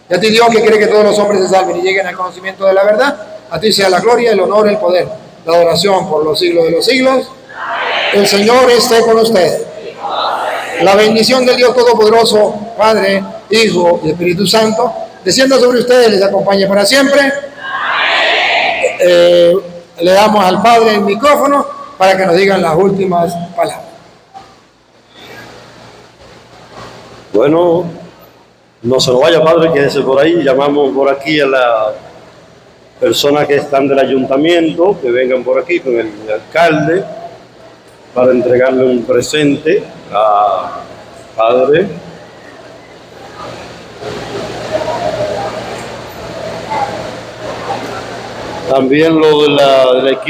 Y a ti, Dios, que quiere que todos los hombres se salven y lleguen al conocimiento de la verdad, a ti sea la gloria, el honor, el poder, la adoración por los siglos de los siglos. El Señor esté con ustedes. La bendición del Dios Todopoderoso, Padre, Hijo y Espíritu Santo, descienda sobre ustedes y les acompañe para siempre. Le damos al Padre el micrófono para que nos digan las últimas palabras. Bueno, no se lo vaya, Padre, quédese por ahí. Llamamos por aquí a las personas que están del ayuntamiento, que vengan por aquí con el alcalde para entregarle un presente a Padre. También lo del equipo.